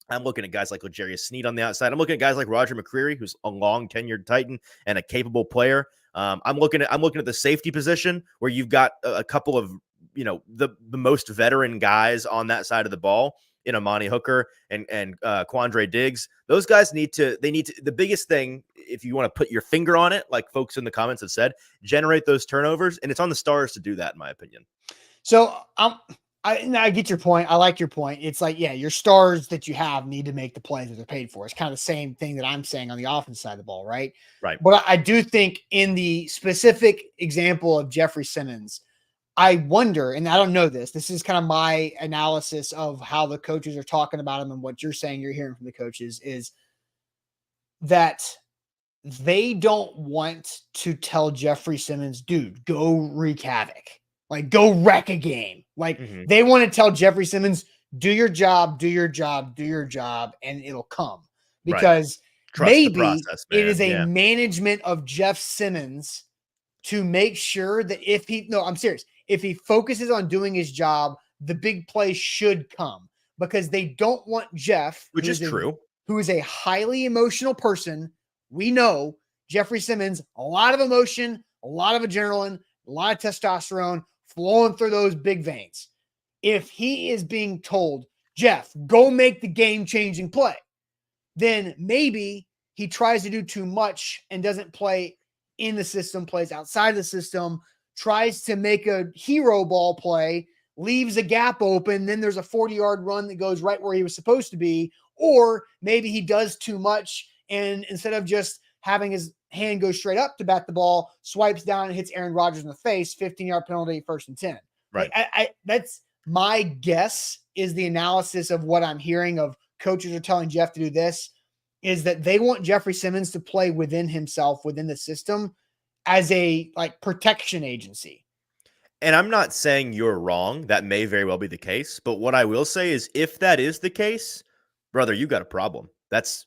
I'm looking at guys like L'Jarius Sneed on the outside. I'm looking at guys like Roger McCreary, who's a long tenured Titan and a capable player. I'm looking at the safety position where you've got a couple of, the most veteran guys on that side of the ball in Amani Hooker and Quandre Diggs. Those guys the biggest thing, if you want to put your finger on it, like folks in the comments have said, generate those turnovers. And it's on the stars to do that, in my opinion. So I get your point. I like your point. It's like, yeah, your stars that you have need to make the plays that they're paid for. It's kind of the same thing that I'm saying on the offense side of the ball, right? Right. But I do think in the specific example of Jeffrey Simmons, I wonder, and I don't know this is kind of my analysis of how the coaches are talking about him and what you're saying you're hearing from the coaches is that they don't want to tell Jeffrey Simmons, dude, go wreak havoc. Like, go wreck a game. Like, they want to tell Jeffrey Simmons, do your job, do your job, do your job, and it'll come. Because Trust the maybe process, man. it is a management of Jeff Simmons to make sure that I'm serious. If he focuses on doing his job, the big play should come, because they don't want Jeff, which is true, who is a highly emotional person. We know Jeffrey Simmons, a lot of emotion, a lot of adrenaline, a lot of testosterone flowing through those big veins. If he is being told, Jeff, go make the game-changing play, then maybe he tries to do too much and doesn't play in the system, plays outside the system, tries to make a hero ball play, leaves a gap open, then there's a 40-yard run that goes right where he was supposed to be. Or maybe he does too much, and instead of just having his hand go straight up to bat the ball, swipes down and hits Aaron Rodgers in the face, 15-yard penalty, 1st and 10. Right. Like, that's my guess, is the analysis of what I'm hearing of coaches are telling Jeff to do this, is that they want Jeffrey Simmons to play within himself, within the system, as a protection agency. And I'm not saying you're wrong. That may very well be the case. But what I will say is, if that is the case, brother, you got a problem. That's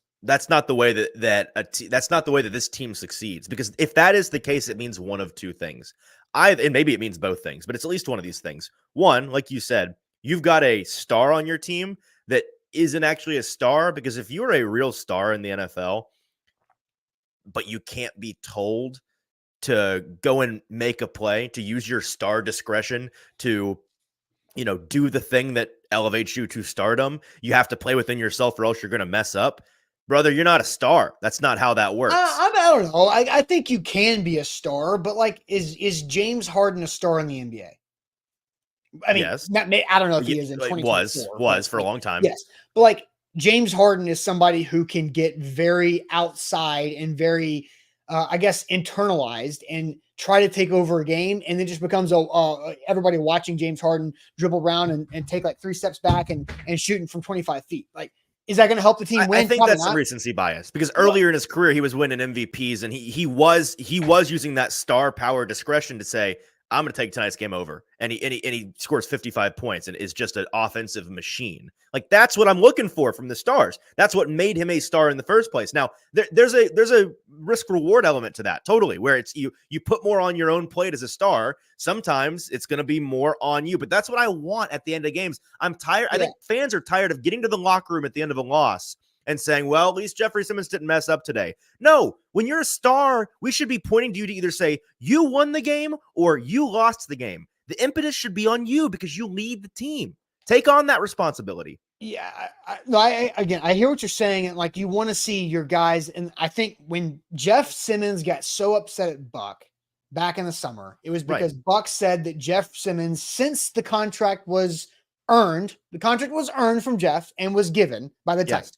not the way that's not the way that this team succeeds. Because if that is the case, it means one of two things. And maybe it means both things, but it's at least one of these things. One, like you said, you've got a star on your team that isn't actually a star, because if you're a real star in the NFL, but you can't be told to go and make a play, to use your star discretion to, do the thing that elevates you to stardom, you have to play within yourself or else you're going to mess up. Brother, you're not a star. That's not how that works. I don't know. I think you can be a star, but is James Harden a star in the NBA? I mean, yes. I don't know if he is in 2024. Was for a long time. Yes. But James Harden is somebody who can get very outside and very, internalized and try to take over a game, and then just becomes everybody watching James Harden dribble around and take 3 steps back and shooting from 25 feet. Is that going to help the team win? I think Probably that's not. some recency bias, because earlier in his career, he was winning MVPs, and he was using that star power discretion to say, I'm going to take tonight's game over. And he scores 55 points and is just an offensive machine. That's what I'm looking for from the stars. That's what made him a star in the first place. Now, there's a risk reward element to that, totally, where it's you put more on your own plate as a star. Sometimes it's going to be more on you, but that's what I want at the end of games. I'm tired. I think fans are tired of getting to the locker room at the end of a loss and saying, well, at least Jeffrey Simmons didn't mess up today. No, when you're a star, we should be pointing to you to either say you won the game or you lost the game. The impetus should be on you because you lead the team. Take on that responsibility. Yeah, I hear what you're saying. And you want to see your guys. And I think when Jeff Simmons got so upset at Buck back in the summer, it was because Buck said that Jeff Simmons, since the contract was earned from Jeff and was given by the Titans.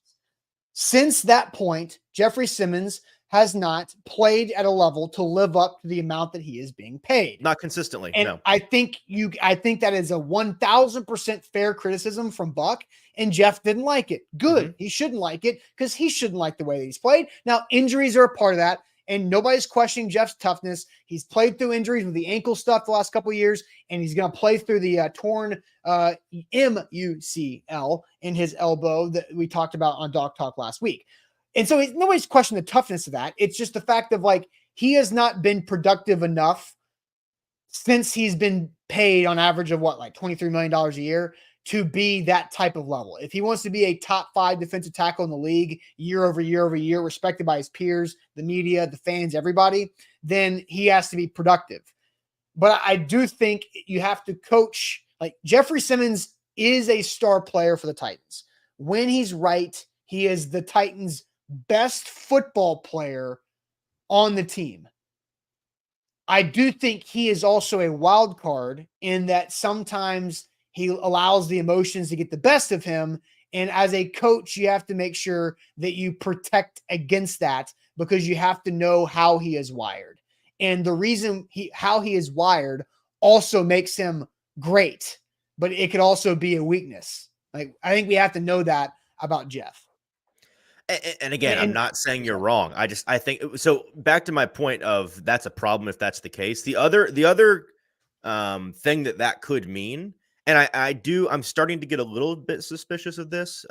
Since that point, Jeffrey Simmons has not played at a level to live up to the amount that he is being paid. Not consistently. And no. I think that is a 1000% fair criticism from Buck, and Jeff didn't like it. Good. He shouldn't like it, because he shouldn't like the way that he's played. Now, injuries are a part of that, and nobody's questioning Jeff's toughness. He's played through injuries with the ankle stuff the last couple of years, and he's going to play through the torn MUCL in his elbow that we talked about on Dog Talk last week. And so nobody's questioning the toughness of that. It's just the fact of he has not been productive enough since he's been paid on average of $23 million a year to be that type of level. If he wants to be a top 5 defensive tackle in the league year over year, respected by his peers, the media, the fans, everybody, then he has to be productive. But I do think you have to coach. Jeffrey Simmons is a star player for the Titans. When he's right, he is the Titans' best football player on the team. I do think he is also a wild card in that sometimes he allows the emotions to get the best of him. And as a coach, you have to make sure that you protect against that, because you have to know how he is wired. And the reason how he is wired also makes him great, but it could also be a weakness. I think we have to know that about Jeff. And again, I'm not saying you're wrong. I think so. Back to my point of that's a problem if that's the case. The other thing that could mean. And I'm starting to get a little bit suspicious of this.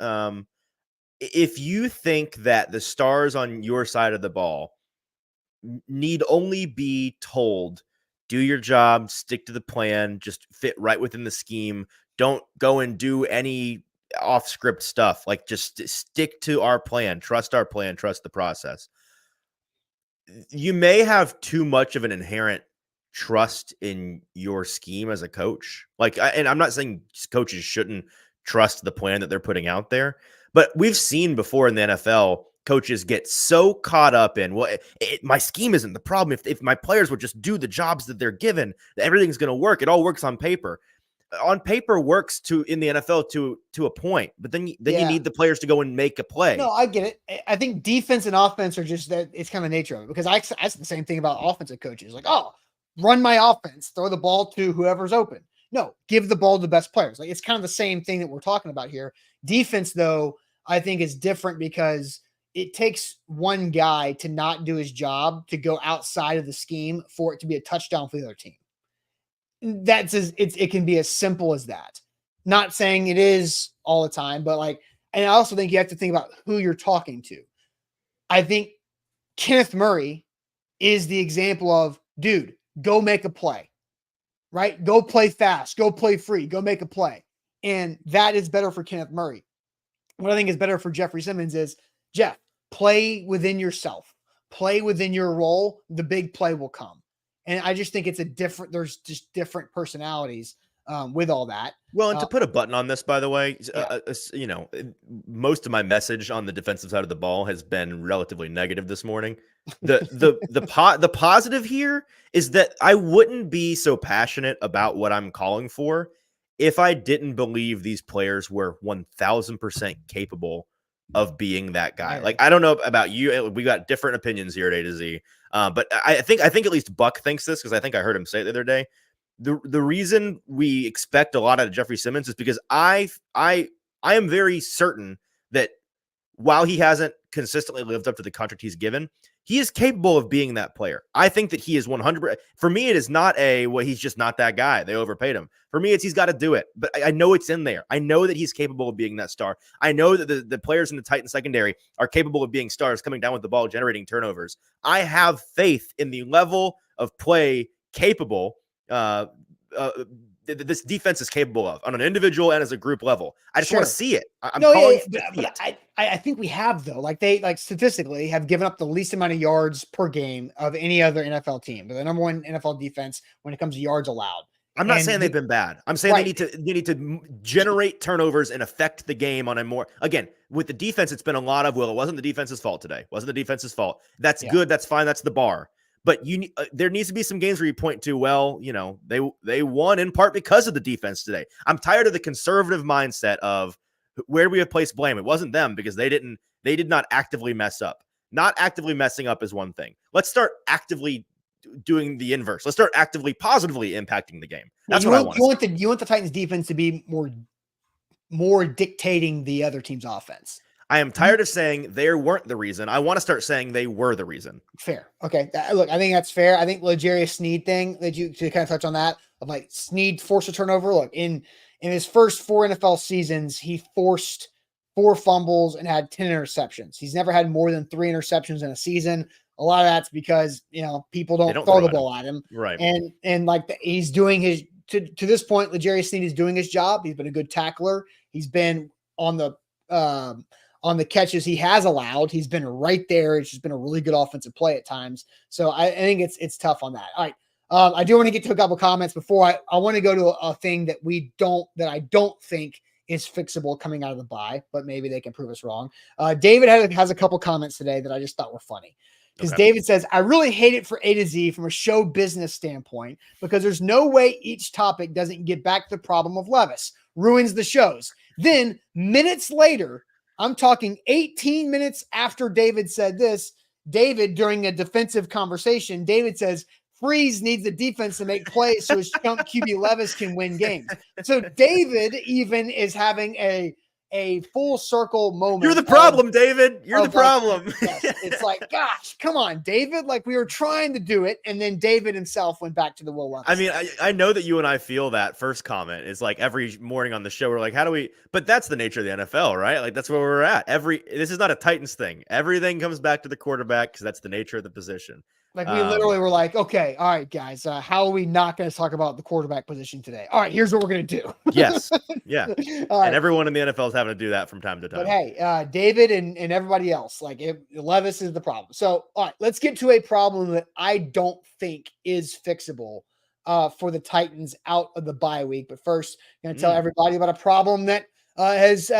If you think that the stars on your side of the ball need only be told, do your job, stick to the plan, just fit right within the scheme, don't go and do any off script stuff, like just stick to our plan, trust the process. You may have too much of an inherent trust in your scheme as a coach. And I'm not saying coaches shouldn't trust the plan that they're putting out there, but we've seen before in the NFL, coaches get so caught up in, my scheme isn't the problem. If my players would just do the jobs that they're given, everything's going to work. It all works on paper. On paper works in the NFL to a point, but then you need the players to go and make a play. No, I get it. I think defense and offense are just that. It's kind of the nature of it, because I said the same thing about offensive coaches. Like, oh, run my offense, throw the ball to whoever's open. No, give the ball to the best players. Like, it's kind of the same thing that we're talking about here. Defense, though, I think is different because it takes one guy to not do his job to go outside of the scheme for it to be a touchdown for the other team. It can be as simple as that. Not saying it is all the time, but and I also think you have to think about who you're talking to. I think Kenneth Murray is the example of, dude, go make a play, right? Go play fast, go play free, go make a play. And that is better for Kenneth Murray. What I think is better for Jeffrey Simmons is, Jeff, play within yourself, play within your role. The big play will come. And I just think there's just different personalities with all that. Well, and to put a button on this, by the way, most of my message on the defensive side of the ball has been relatively negative this morning. The positive here is that I wouldn't be so passionate about what I'm calling for if I didn't believe these players were 1000% capable of being that guy. Like, I don't know about you. We got different opinions here at A to Z. But I think at least Buck thinks this, because I think I heard him say it the other day. The reason we expect a lot out of Jeffrey Simmons is because I am very certain that while he hasn't consistently lived up to the contract he's given, he is capable of being that player. I think that he is 100%. For me, it is not he's just not that guy. They overpaid him. For me, he's got to do it. But I know it's in there. I know that he's capable of being that star. I know that the players in the Titan secondary are capable of being stars, coming down with the ball, generating turnovers. I have faith in the level of play capable this defense is capable of on an individual and as a group level. I just want to see it. I think we have, though. They statistically have given up the least amount of yards per game of any other NFL team. They're the number one NFL defense when it comes to yards allowed. I'm not saying they've been bad. I'm saying they need to generate turnovers and affect the game on a more, again, with the defense, it's been a lot of, well, it wasn't the defense's fault today. Wasn't the defense's fault. That's good. That's fine. That's the bar. But there needs to be some games where you point to, well, they won in part because of the defense today. I'm tired of the conservative mindset of where do we place blame? It wasn't them because they did not actively mess up. Not actively messing up is one thing. Let's start actively doing the inverse. Let's start actively positively impacting the game. That's what I want. You want the Titans defense to be more dictating the other team's offense. I am tired of saying they weren't the reason. I want to start saying they were the reason. Fair. Okay. Look, I think that's fair. I think L'Jarius Sneed thing that you to kind of touch on that of Sneed forced a turnover. Look, in his first 4 NFL seasons, he forced 4 fumbles and had 10 interceptions. He's never had more than 3 interceptions in a season. A lot of that's because, people don't throw the ball at him. Right. And he's doing his, to this point, L'Jarius Sneed is doing his job. He's been a good tackler. He's been on the catches he has allowed. He's been right there. It's just been a really good offensive play at times. So I think it's tough on that. All right. I do want to get to a couple comments before I want to go to a thing that I don't think is fixable coming out of the bye, but maybe they can prove us wrong. David has a couple comments today that I just thought were funny. Because David says, I really hate it for A to Z from a show business standpoint, because there's no way each topic doesn't get back to the problem of Levis. Ruins the shows. Then minutes later, I'm talking 18 minutes after David said this, David, during a defensive conversation, David says, Freeze needs the defense to make plays so his chump QB Levis can win games. So David even is having a a full circle moment. You're the problem, David. You're the problem. Yes, it's like, gosh, come on, David. Like, we were trying to do it, and then David himself went back to the Will Levis. I mean, I know that you and I feel that first comment is like every morning on the show, we're like, how do we, but that's the nature of the NFL, right? Like that's where we're at. This is not a Titans thing. Everything comes back to the quarterback because that's the nature of the position. Like we literally were like, okay, all right, guys, how are we not going to talk about the quarterback position today? All right, here's what we're going to do. Yes. Yeah. All right. And everyone in the NFL is having to do that from time to time. But hey, David and everybody else, like Levis is the problem. So, all right, let's get to a problem that I don't think is fixable for the Titans out of the bye week. But first, I'm going to tell everybody about a problem that has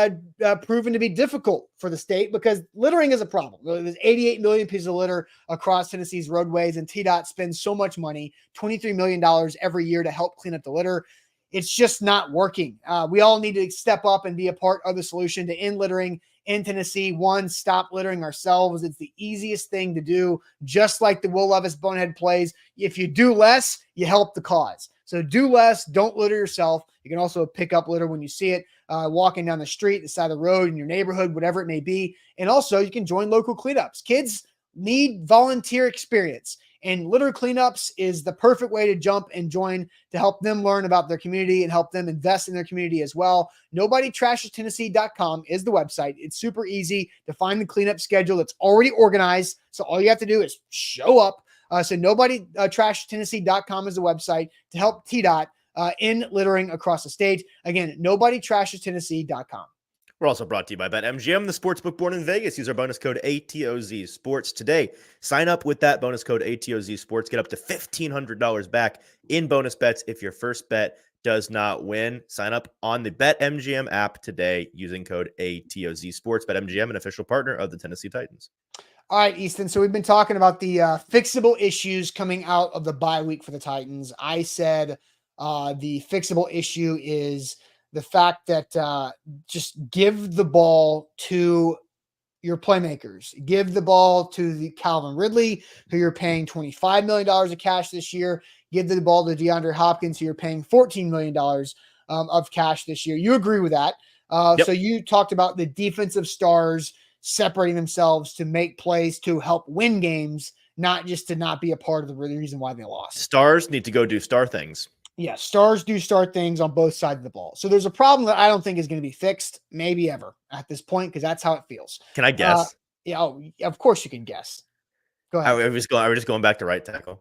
proven to be difficult for the state because littering is a problem. There's 88 million pieces of litter across Tennessee's roadways, and TDOT spends so much money, $23 million every year to help clean up the litter. It's just not working. We all need to step up and be a part of the solution to end littering in Tennessee. One, stop littering ourselves. It's the easiest thing to do, just like the Will Levis bonehead plays. If you do less, you help the cause. So do less, don't litter yourself. You can also pick up litter when you see it, walking down the street, the side of the road, in your neighborhood, whatever it may be. And also you can join local cleanups. Kids need volunteer experience, and litter cleanups is the perfect way to jump and join to help them learn about their community and help them invest in their community as well. NobodyTrashesTennessee.com is the website. It's super easy to find the cleanup schedule that's already organized. So all you have to do is show up. So NobodyTrashesTennessee.com is the website to help TDOT in littering across the state. Again, NobodyTrashesTennessee.com. We're also brought to you by BetMGM, the sportsbook born in Vegas. Use our bonus code ATOZ Sports today. Sign up with that bonus code ATOZ Sports. Get up to $1,500 back in bonus bets if your first bet does not win. Sign up on the BetMGM app today using code ATOZ Sports. BetMGM, an official partner of the Tennessee Titans. All right, Easton. So we've been talking about the fixable issues coming out of the bye week for the Titans. I said the fixable issue is the fact that just give the ball to your playmakers. Give the ball to the Calvin Ridley, who you're paying $25 million of cash this year. Give the ball to DeAndre Hopkins, who you're paying $14 million of cash this year. You agree with that. Yep. So you talked about the defensive stars separating themselves to make plays to help win games, not just to not be a part of the reason why they lost. Stars need to go do star things. Yeah, stars do star things on both sides of the ball. So there's a problem that I don't think is going to be fixed, maybe ever at this point, because that's how it feels. Can I guess? Yeah, of course you can guess. Go ahead. We're just going back to right tackle.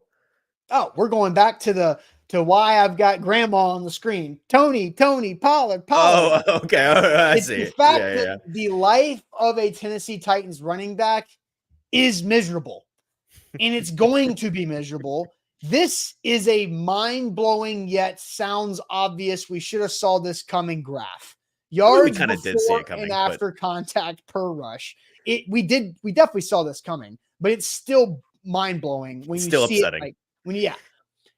Oh, we're going back to why I've got grandma on the screen. Tony, Pollard. Oh, okay. I it's see. the fact that the life of a Tennessee Titans running back is miserable, and it's going to be miserable. This is a mind-blowing yet sounds obvious. We should have saw this coming graph. Yards we kind of did see it coming, and after contact per rush. We definitely saw this coming, but it's still mind-blowing when you see upsetting. it.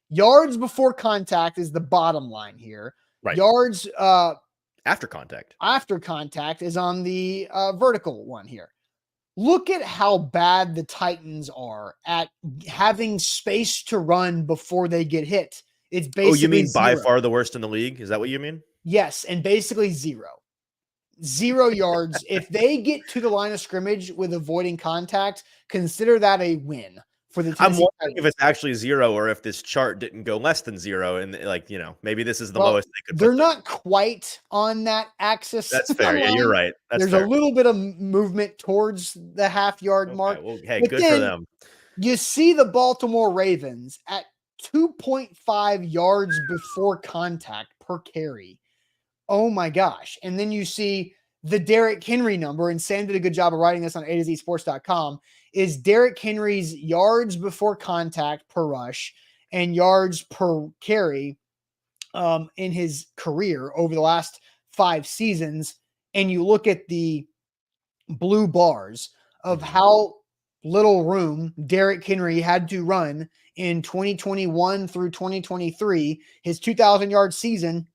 Yards before contact is the bottom line here. Right. Yards after contact is on the vertical one here. Look at how bad the Titans are at having space to run before they get hit. It's basically you mean zero. By far the worst in the league? Is that what you mean? Yes, and basically zero yards. If they get to the line of scrimmage with avoiding contact, consider that a win for the Tennessee I'm wondering if it's actually zero or if this chart didn't go less than zero. And maybe this is the lowest they could. They're not quite on that axis. That's fair. Yeah, you're right. There's a little bit of movement towards the half-yard mark. Well, hey, good for them. You see the Baltimore Ravens at 2.5 yards before contact per carry. Oh my gosh. And then you see the Derrick Henry number, and Sam did a good job of writing this on A2ZSports.com, is Derrick Henry's yards before contact per rush and yards per carry in his career over the last 5 seasons. And you look at the blue bars of how little room Derrick Henry had to run in 2021 through 2023. His 2,000-yard season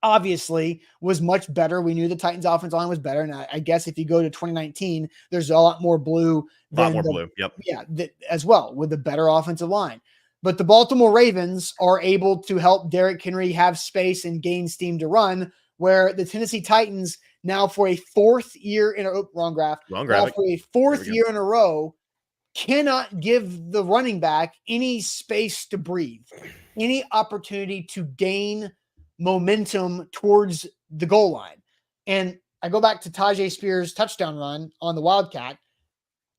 obviously was much better. We knew the Titans offensive line was better. And I guess if you go to 2019, there's a lot more blue. Blue. Yep. Yeah. As well with the better offensive line. But the Baltimore Ravens are able to help Derrick Henry have space and gain steam to run, where the Tennessee Titans now for a fourth year in a wrong graph. Wrong Now graphic. for a fourth There we go. year in a row, cannot give the running back any space to breathe, any opportunity to gain momentum towards the goal line. And I go back to Tajay Spears' touchdown run on the Wildcat.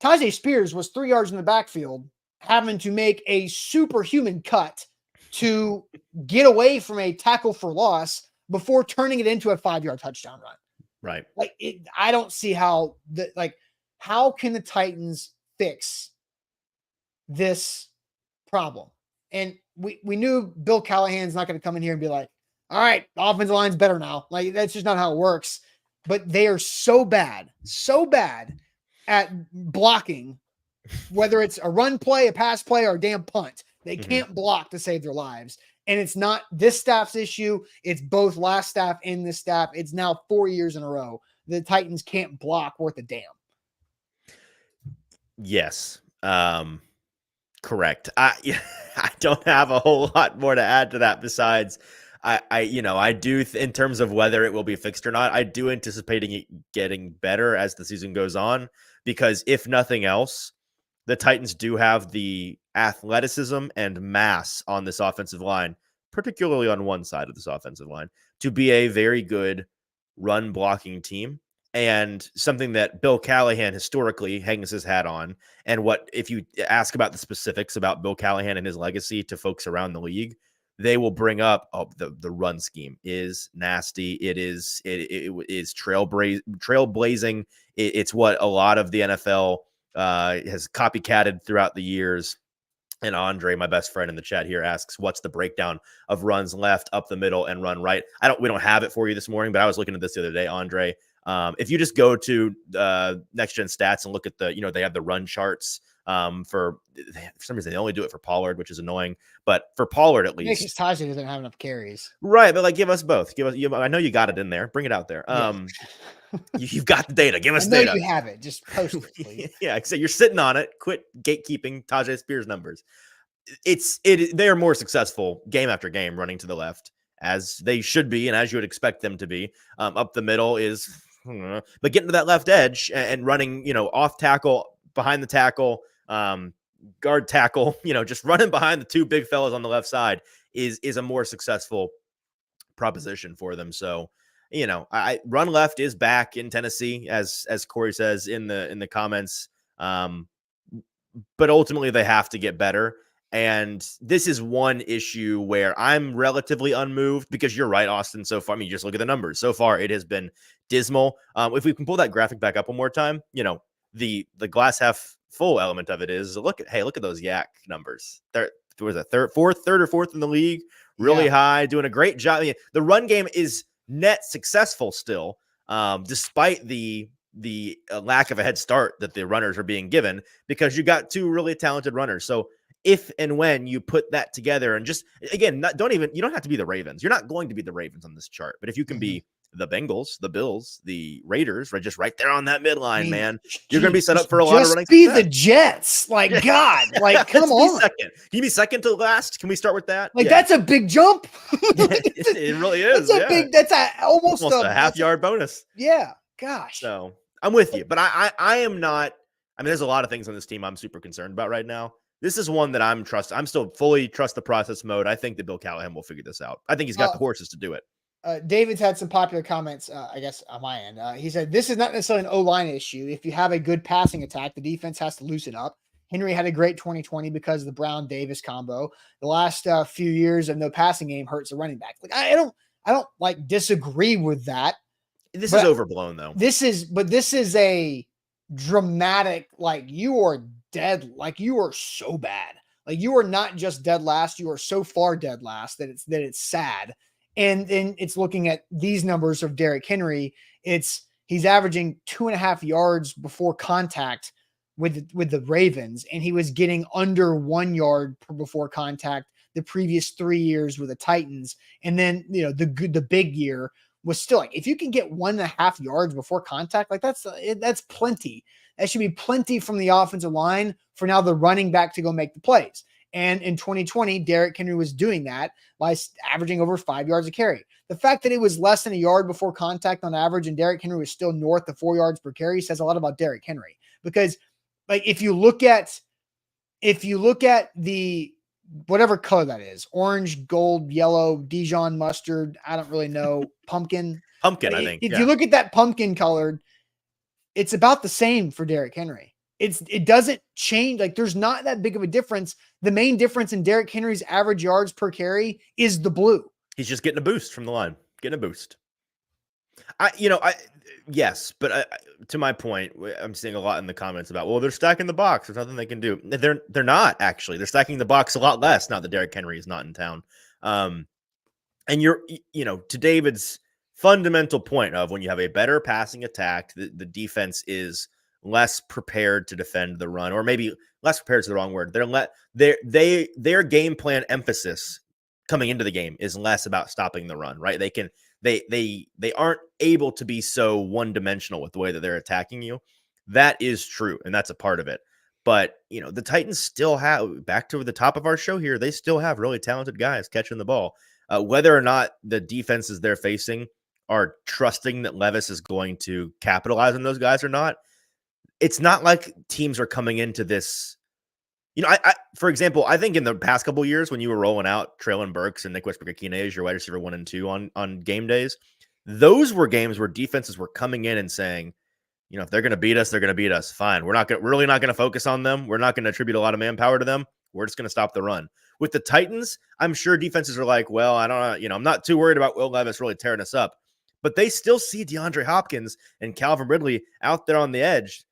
Tajay Spears was 3 yards in the backfield, having to make a superhuman cut to get away from a tackle for loss before turning it into a 5-yard touchdown run. Right. Like, I don't see how how can the Titans fix this problem? And we knew Bill Callahan's not going to come in here and be like, all right, the offensive line's better now. Like, that's just not how it works. But they are so bad at blocking, whether it's a run play, a pass play, or a damn punt. They can't block to save their lives. And it's not this staff's issue. It's both last staff and this staff. It's now 4 years in a row. The Titans can't block worth a damn. Yes. Correct. I don't have a whole lot more to add to that besides I do in terms of whether it will be fixed or not, I do anticipating it getting better as the season goes on, because if nothing else, the Titans do have the athleticism and mass on this offensive line, particularly on one side of this offensive line, to be a very good run blocking team. And something that Bill Callahan historically hangs his hat on. And what, if you ask about the specifics about Bill Callahan and his legacy to folks around the league, they will bring up, the run scheme is nasty. It is trailblazing. It's what a lot of the NFL has copycatted throughout the years. And Andre, my best friend in the chat here, asks, what's the breakdown of runs left, up the middle, and run right? We don't have it for you this morning, but I was looking at this the other day, Andre. If you just go to Next Gen Stats and look at they have the run charts for some reason, they only do it for Pollard, which is annoying. But for Pollard, at least, Because Tajay doesn't have enough carries, right? But give us both. I know you got it in there. Bring it out there. You've got the data. Give us data. You have it. Just post it, please. Yeah, so you're sitting on it. Quit gatekeeping Tajay Spears numbers. They are more successful game after game running to the left, as they should be, and as you would expect them to be. Up the middle is, but getting to that left edge and running, off tackle, behind the tackle, guard tackle, just running behind the two big fellas on the left side is a more successful proposition for them. So, I run left is back in Tennessee, as Corey says in the comments. But ultimately they have to get better. And this is one issue where I'm relatively unmoved, because you're right, Austin. So far, just look at the numbers. So far, it has been dismal. If we can pull that graphic back up one more time, the glass half full element of it is look at those Yak numbers. There was a third or fourth in the league, really high, doing a great job. The run game is net successful still, despite the lack of a head start that the runners are being given, because you got two really talented runners. So if and when you put that together, and just again, you don't have to be the Ravens. You're not going to be the Ravens on this chart, but if you can be the Bengals, the Bills, the Raiders, right, just right there on that midline, man, you're going to be set up for a lot of running. Just be the Jets, like God, like come on. Second. Can you be second to last? Can we start with that? That's a big jump. It really is. That's almost a half-yard bonus. Yeah, gosh. So I'm with you, but I am not. There's a lot of things on this team I'm super concerned about right now. This is one that I'm still fully trust the process mode. I think that Bill Callahan will figure this out. I think he's got the horses to do it. David's had some popular comments, I guess, on my end. He said, this is not necessarily an O-line issue. If you have a good passing attack, the defense has to loosen up. Henry had a great 2020 because of the Brown-Davis combo. The last few years of no passing game hurts the running back. I don't disagree with that. This is overblown, though. This is a dramatic, you are dead. You are so bad. You are not just dead last. You are so far dead last that it's sad. And then it's looking at these numbers of Derrick Henry. He's averaging 2.5 yards before contact with the Ravens, and he was getting under 1 yard before contact the previous 3 years with the Titans. And then the big year was still if you can get 1.5 yards before contact, that's plenty. That should be plenty from the offensive line for now the running back to go make the plays. And in 2020, Derrick Henry was doing that by averaging over 5 yards a carry. The fact that it was less than a yard before contact on average and Derrick Henry was still north of 4 yards per carry says a lot about Derrick Henry. Because like if you look at the whatever color that is, orange, gold, yellow, Dijon mustard, I don't really know, pumpkin. Pumpkin, I think. If you look at that pumpkin colored, it's about the same for Derrick Henry. It doesn't change. Like there's not that big of a difference. The main difference in Derrick Henry's average yards per carry is the blue. He's just getting a boost from the line, getting a boost. Yes, but to my point, I'm seeing a lot in the comments about, well, they're stacking the box. There's nothing they can do. They're not actually. They're stacking the box a lot less now that Derrick Henry is not in town. And to David's fundamental point of when you have a better passing attack, the defense is less prepared to defend the run, or maybe less prepared is the wrong word. Their game plan emphasis coming into the game is less about stopping the run, right? They aren't able to be so one-dimensional with the way that they're attacking you. That is true, and that's a part of it. But, the Titans still have, back to the top of our show here, they still have really talented guys catching the ball. Whether or not the defenses they're facing are trusting that Levis is going to capitalize on those guys or not, it's not like teams are coming into this. For example, I think in the past couple of years when you were rolling out Traylon Burks and Nick Westbrook-Ikhine as your wide receiver 1 and 2 on game days, those were games where defenses were coming in and saying, if they're going to beat us, they're going to beat us. Fine. We're really not going to focus on them. We're not going to attribute a lot of manpower to them. We're just going to stop the run. With the Titans, I'm sure defenses are like, well, I don't know. I'm not too worried about Will Levis really tearing us up, but they still see DeAndre Hopkins and Calvin Ridley out there on the edge.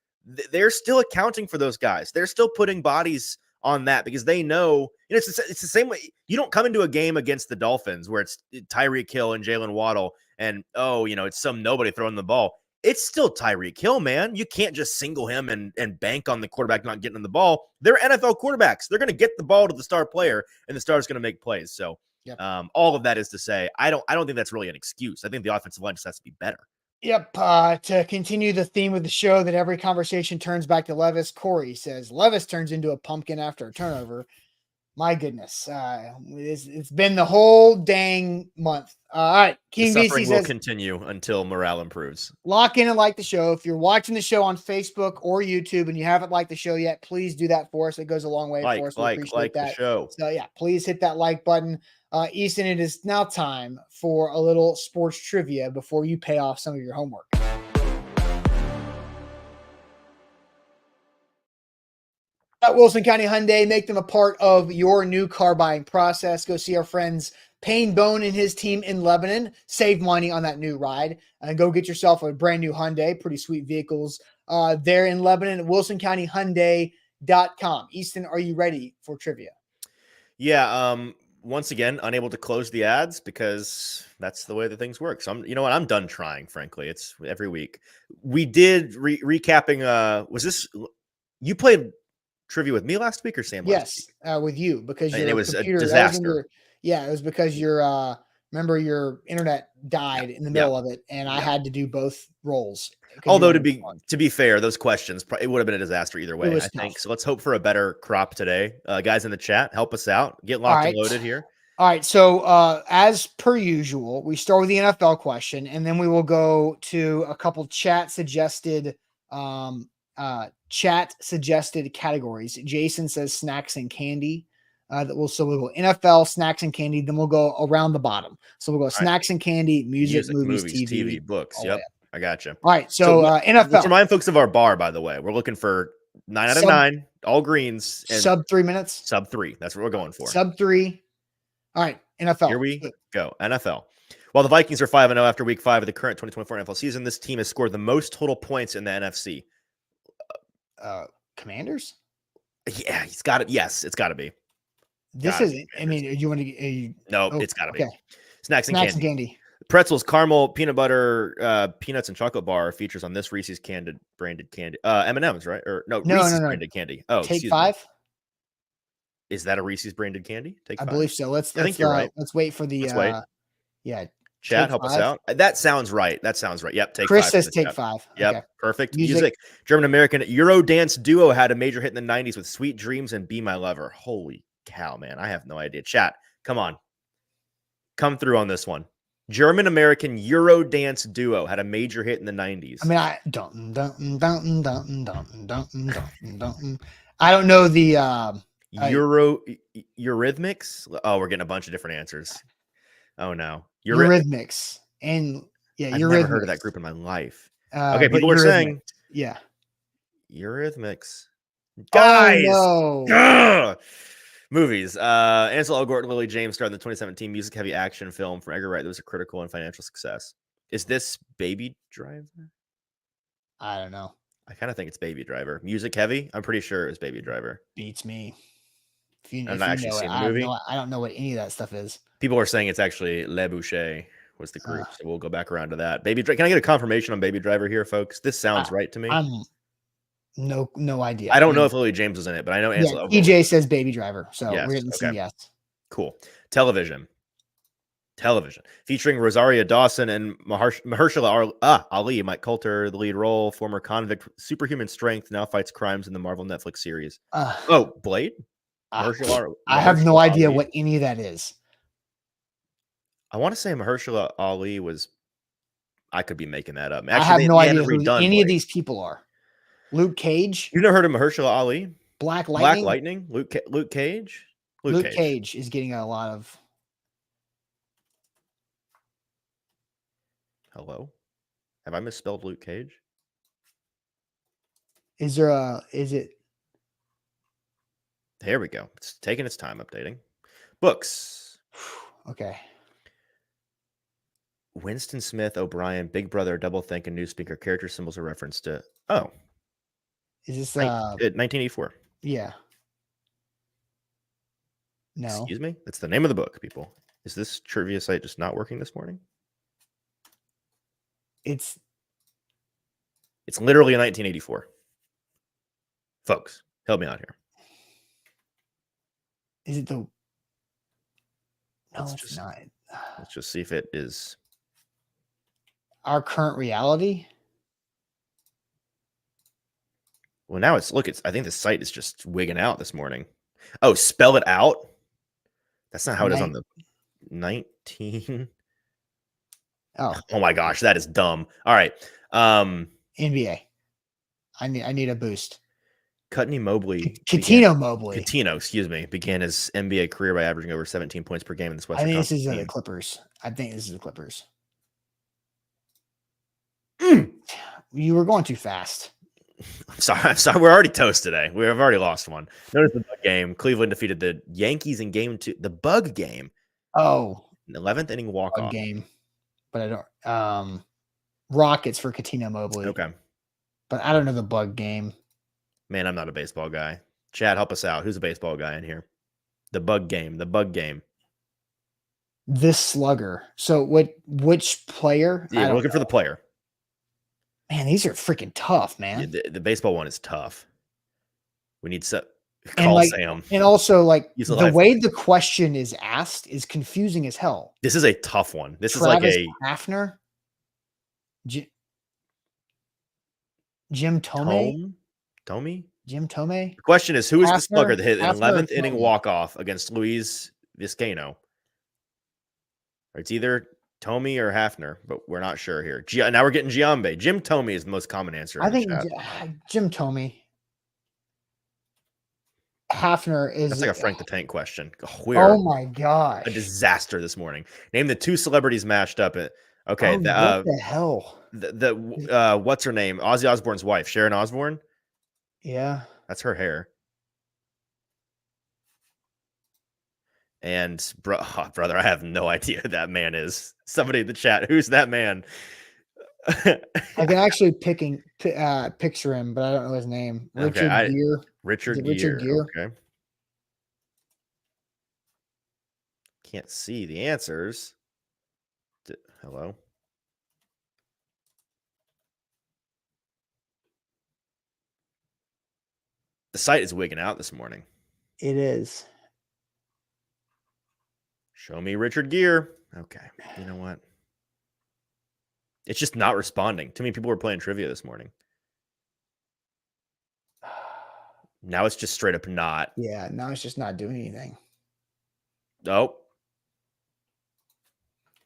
They're still accounting for those guys. They're still putting bodies on that because they know, it's the same way. You don't come into a game against the Dolphins where it's Tyreek Hill and Jalen Waddle and, it's some nobody throwing the ball. It's still Tyreek Hill, man. You can't just single him and bank on the quarterback not getting the ball. They're NFL quarterbacks. They're going to get the ball to the star player, and the star's going to make plays. So yep. All of that is to say, I don't think that's really an excuse. I think the offensive line just has to be better. Yep. To continue the theme of the show that every conversation turns back to Levis, Corey says Levis turns into a pumpkin after a turnover. My goodness. It's been the whole dang month. All right. King the suffering BC will says, continue until morale improves. Lock in and like the show. If you're watching the show on Facebook or YouTube and you haven't liked the show yet, please do that for us. It goes a long way for us. We appreciate that. The show. So yeah, please hit that like button. Easton, it is now time for a little sports trivia before you pay off some of your homework. At Wilson County Hyundai, make them a part of your new car buying process. Go see our friends Payne Bone and his team in Lebanon. Save money on that new ride and go get yourself a brand new Hyundai. Pretty sweet vehicles there in Lebanon at WilsonCountyHyundai.com. Easton, are you ready for trivia? Yeah. Once again, unable to close the ads because that's the way that things work. So I'm done trying, frankly. It's every week. We did recapping. Was this, you played trivia with me last week or Sam? Yes, with you because it was a disaster. It was because your remember your internet died in the middle of it, and I had to do both roles. Although to be fair, those questions it would have been a disaster either way. I think so. Let's hope for a better crop today. Guys in the chat, help us out. Get locked and loaded here. All right. So as per usual, we start with the NFL question, and then we will go to a couple chat suggested categories. Jason says snacks and candy. We'll go NFL, snacks and candy. Then we'll go around the bottom. So we'll go snacks and candy, music, movies, TV, books. Yep. I got you. All right. So NFL. Let's remind folks of our bar, by the way. We're looking for 9 out of 9, all greens. And sub 3 minutes. Sub 3. That's what we're going for. Sub 3. All right. NFL. Here we go. NFL. While the Vikings are 5-0 after week 5 of the current 2024 NFL season, this team has scored the most total points in the NFC. Commanders? Yeah, he's got it. Yes, it's got to be. This isn't. I mean, you want to? No, it's got to be. Snacks and candy. Pretzels, caramel, peanut butter, peanuts, and chocolate bar features on this Reese's branded candy. M&M's, right? Or no, Reese's branded candy. Oh, Take 5. Is that a Reese's branded candy? Take 5. I believe so. Let's you're right. Let's wait for the. Let's wait. Yeah. Chat, help us out. That sounds right. Yep. Take Chris 5. says take 5. Yep. Okay. Perfect. Music. German American Euro dance duo had a major hit in the 90s with Sweet Dreams and Be My Lover. Holy cow, man. I have no idea. Chat, come on. Come through on this one. German-American Euro dance duo had a major hit in the 90s. I mean, I don't know the Eurythmics? Oh, we're getting a bunch of different answers. Oh no. Eurythmics. And yeah, I've never heard of that group in my life. Okay, but people are saying yeah. Eurythmics. Guys! Oh, no. Ugh! Movies. Ansel Elgort and Lily James starred in the 2017 music-heavy action film from Edgar Wright that was a critical and financial success. Is this Baby Driver? I don't know. I kind of think it's Baby Driver. Music-heavy? I'm pretty sure it was Baby Driver. Beats me. If I've not actually seen the movie. I don't know what any of that stuff is. People are saying it's actually Le Boucher was the group, so we'll go back around to that. Baby Driver. Can I get a confirmation on Baby Driver here, folks? This sounds right to me. No idea. I don't know if Lily James was in it, but I know Ansel. Yeah, EJ says Baby Driver, so yes, we're getting some yes. Cool. Television featuring Rosario Dawson and Mahershala Ali. Mike Coulter, the lead role, former convict, superhuman strength, now fights crimes in the Marvel Netflix series. Blade. I have no idea what any of that is. I want to say Mahershala Ali was. I could be making that up. Actually, I have no idea who any of these people are. Luke Cage. You've never heard of Mahershala Ali? Black Lightning. Luke Cage. Luke Cage is getting a lot of. Hello, have I misspelled Luke Cage? Is it? Here we go. It's taking its time updating. Books. Okay. Winston Smith, O'Brien, Big Brother, Double Think, and New Speaker character symbols are reference to. Oh. Is this 1984? Yeah. No. Excuse me? That's the name of the book, people. Is this trivia site just not working this morning? It's literally 1984. Folks, help me out here. Is it the? No, it's not. Let's just see if it is. Our current reality. Well, now it's I think the site is just wigging out this morning. Oh, spell it out. That's not how it is on the 19. Oh my gosh, that is dumb. All right. NBA. I need a boost. Courtney Mobley. Coutinho, excuse me, began his NBA career by averaging over 17 points per game in this Western Conference. I think this is the Clippers. You were going too fast. I'm sorry. We're already toast today. We have already lost one. Notice the bug game. Cleveland defeated the Yankees in game 2. The bug game. Oh. 11th inning walk-off. Game. But I don't. Rockets for Coutinho Mobley. Okay. But I don't know the bug game. Man, I'm not a baseball guy. Chad, help us out. Who's a baseball guy in here? The bug game. This slugger. So which player? Yeah, we're looking for the player. Man, these are freaking tough, man. Yeah, the baseball one is tough. We need to call Sam. And also, the way the question is asked is confusing as hell. This is a tough one. This Travis is like a Hafner. Jim Tomei. Jim Tomei. The question is, who is the slugger that hit an 11th inning walk-off against Luis Vizcaino? It's either Tomei or Hafner, but we're not sure here. Now we're getting Giambe. Jim Tomei is the most common answer. I think Jim Tomei. Hafner is. That's like a Frank the Tank question. Oh my gosh. A disaster this morning. Name the 2 celebrities matched up. Okay. What the hell? What's her name? Ozzy Osbourne's wife, Sharon Osbourne. Yeah. That's her hair. And brother, I have no idea who that man is. Somebody in the chat, who's that man? I can actually picture him, but I don't know his name. Richard Gere. Richard Gere. Okay. Can't see the answers. Hello. The site is wigging out this morning. It is. Show me Richard Gere. Okay. You know what? It's just not responding. Too many people were playing trivia this morning. Now it's just straight up not. Yeah, now it's just not doing anything. Oh. All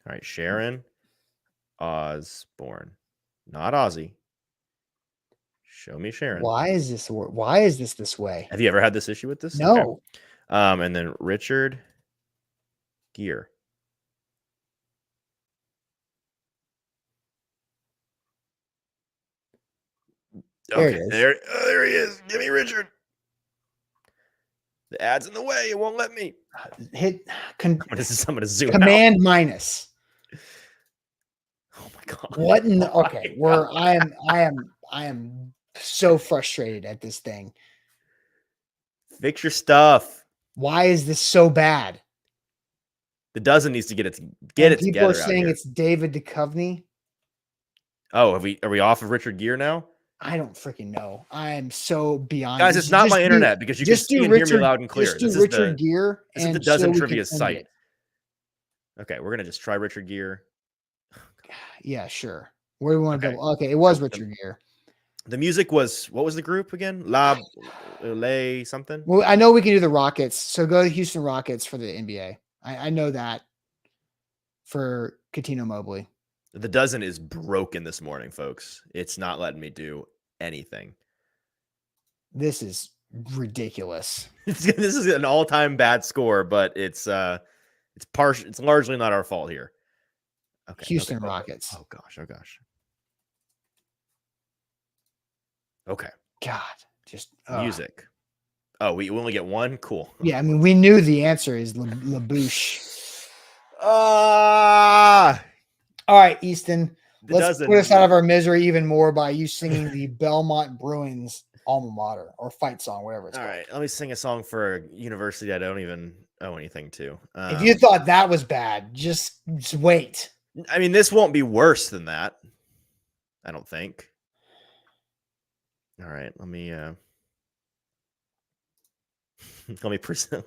right, Sharon Osborne, not Ozzy. Show me Sharon. Why is this this way? Have you ever had this issue with this? No. Okay. And then Richard Gere. There Okay, it is. there he is. Give me Richard. The ad's in the way. It won't let me. Hit I'm gonna zoom out. command minus. Oh my god. What in the, Oh my okay, God. I am so frustrated at this thing. Fix your stuff. Why is this so bad? The dozen needs to get it And together. people are out saying here. it's David Duchovny. Oh, are we off of Richard Gere now? I don't freaking know. I am so beyond. Guys, it's not my internet because you can just see do and hear Richard- me loud and clear. Just do This is Richard the Gere. this is the and dozen we can trivia end site. it. Okay, we're gonna just try Richard Gere. Yeah, sure. Where do we want to Okay. double? Okay, it was So Richard Gere. The music was, what was the group again? La Lay something. Well, I know we can do the Rockets, so go to Houston Rockets for the NBA. I know that for Coutinho Mobley. The dozen is broken this morning, folks. It's not letting me do anything. This is ridiculous. This is an all-time bad score, but it's partial. It's largely not our fault here. Okay, Houston okay. Rockets. Oh gosh, oh gosh. Okay, God, just music. Oh, we only get one. Cool. Yeah, I mean, we knew the answer is LaBouche. Ah, All right, Easton. the Let's dozen. put us out of our misery even more by you singing the Belmont Bruins alma mater or fight song, whatever it's All called. right, let me sing a song for a university I don't even owe anything to. If you thought that was bad, just wait. I mean, this won't be worse than that. I don't think. All right, let me let me present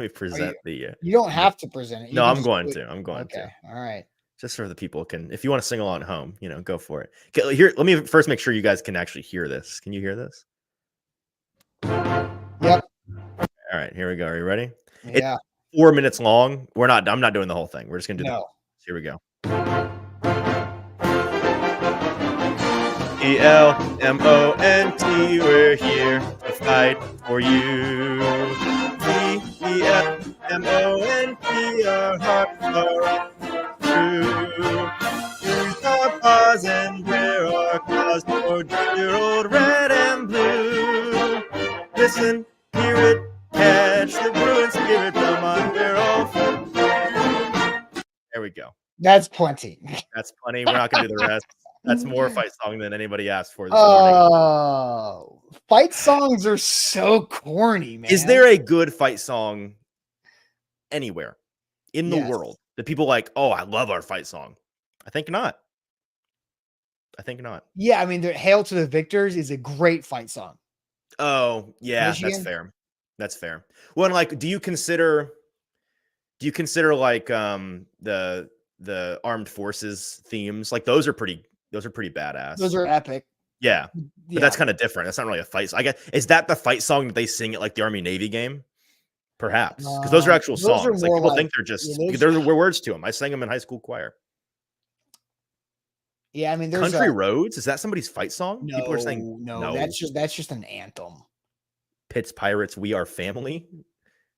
the. You don't have to present it. You No, can I'm just going do it. to. I'm going Okay. to. All right. Just so the people can, if you want to sing along at home, go for it. Okay, here, let me first make sure you guys can actually hear this. Can you hear this? Yep. All right, here we go. Are you ready? Yeah. 4 minutes long. I'm not doing the whole thing. We're just gonna do No. Here we go. ELMONT, we're here to fight for you. ELMONT, our hearts are true. Use our paws and wear our claws for dear old red and blue. Listen, hear it, catch the Bruin spirit, come on, we're all for you. There we go. That's plenty. That's plenty. We're not gonna do the rest. That's more fight song than anybody asked for this morning. Oh, fight songs are so corny, man. Is there a good fight song anywhere in the Yes. world that people like? Oh, I love our fight song. I think not. Yeah, I mean, "Hail to the Victors" is a great fight song. Oh, yeah, Michigan? that's fair. That's fair. Well, and like, do you consider like the armed forces themes? Like those are pretty badass. Those are epic. Yeah. Yeah. But that's kind of different. That's not really a fight song. I guess, is that the fight song that they sing at like the Army Navy game? Perhaps, because those are actual those are songs. Like more people like- think they're just yeah, those- there were words to them. I sang them in high school choir. Yeah, I mean, there's Country Roads, is that somebody's fight song? no, People are saying no, that's just an anthem. Pitts Pirates, We Are Family,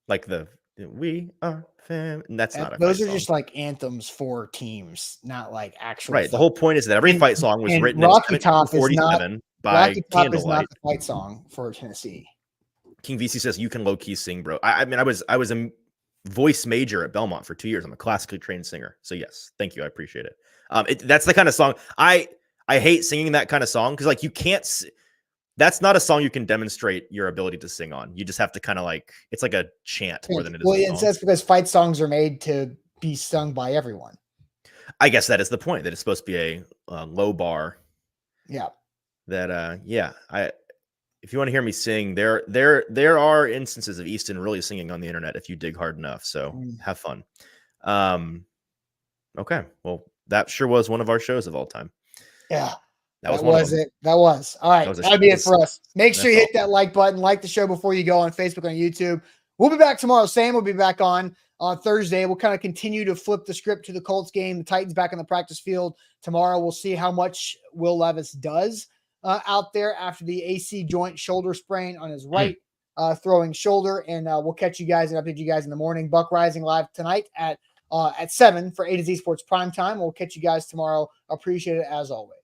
like the We Are Fam. And that's not a Those fight are song. just like anthems for teams, not like actual. Right. The whole point is that every fight song was and written Rocky in Top is not- 1747 by Rocky Top is not Candlelight. the fight song for Tennessee. King VC says you can low key sing, bro. I mean, I was a voice major at Belmont for 2 years. I'm a classically trained singer. So yes, thank you. I appreciate it. That's the kind of song I hate singing that kind of song because like you can't. That's not a song you can demonstrate your ability to sing on. You just have to kind of like it's like a chant more than it is. Well, a it's song. that's because fight songs are made to be sung by everyone. I guess that is the point. That it's supposed to be a low bar. Yeah. That if you want to hear me sing, there are instances of Easton really singing on the internet if you dig hard enough. So have fun. Okay, well that sure was one of our shows of all time. Yeah. That was it. That was. All right. was a That'd be it sneeze. for us. Make sure you That's hit that like button, like the show before you go on Facebook, on YouTube. We'll be back tomorrow. Sam will be back on Thursday. We'll kind of continue to flip the script to the Colts game. The Titans back on the practice field tomorrow. We'll see how much Will Levis does out there after the AC joint shoulder sprain on his right throwing shoulder. And we'll catch you guys and update you guys in the morning. Buck Rising live tonight at 7 for A to Z Sports Prime Time. We'll catch you guys tomorrow. Appreciate it as always.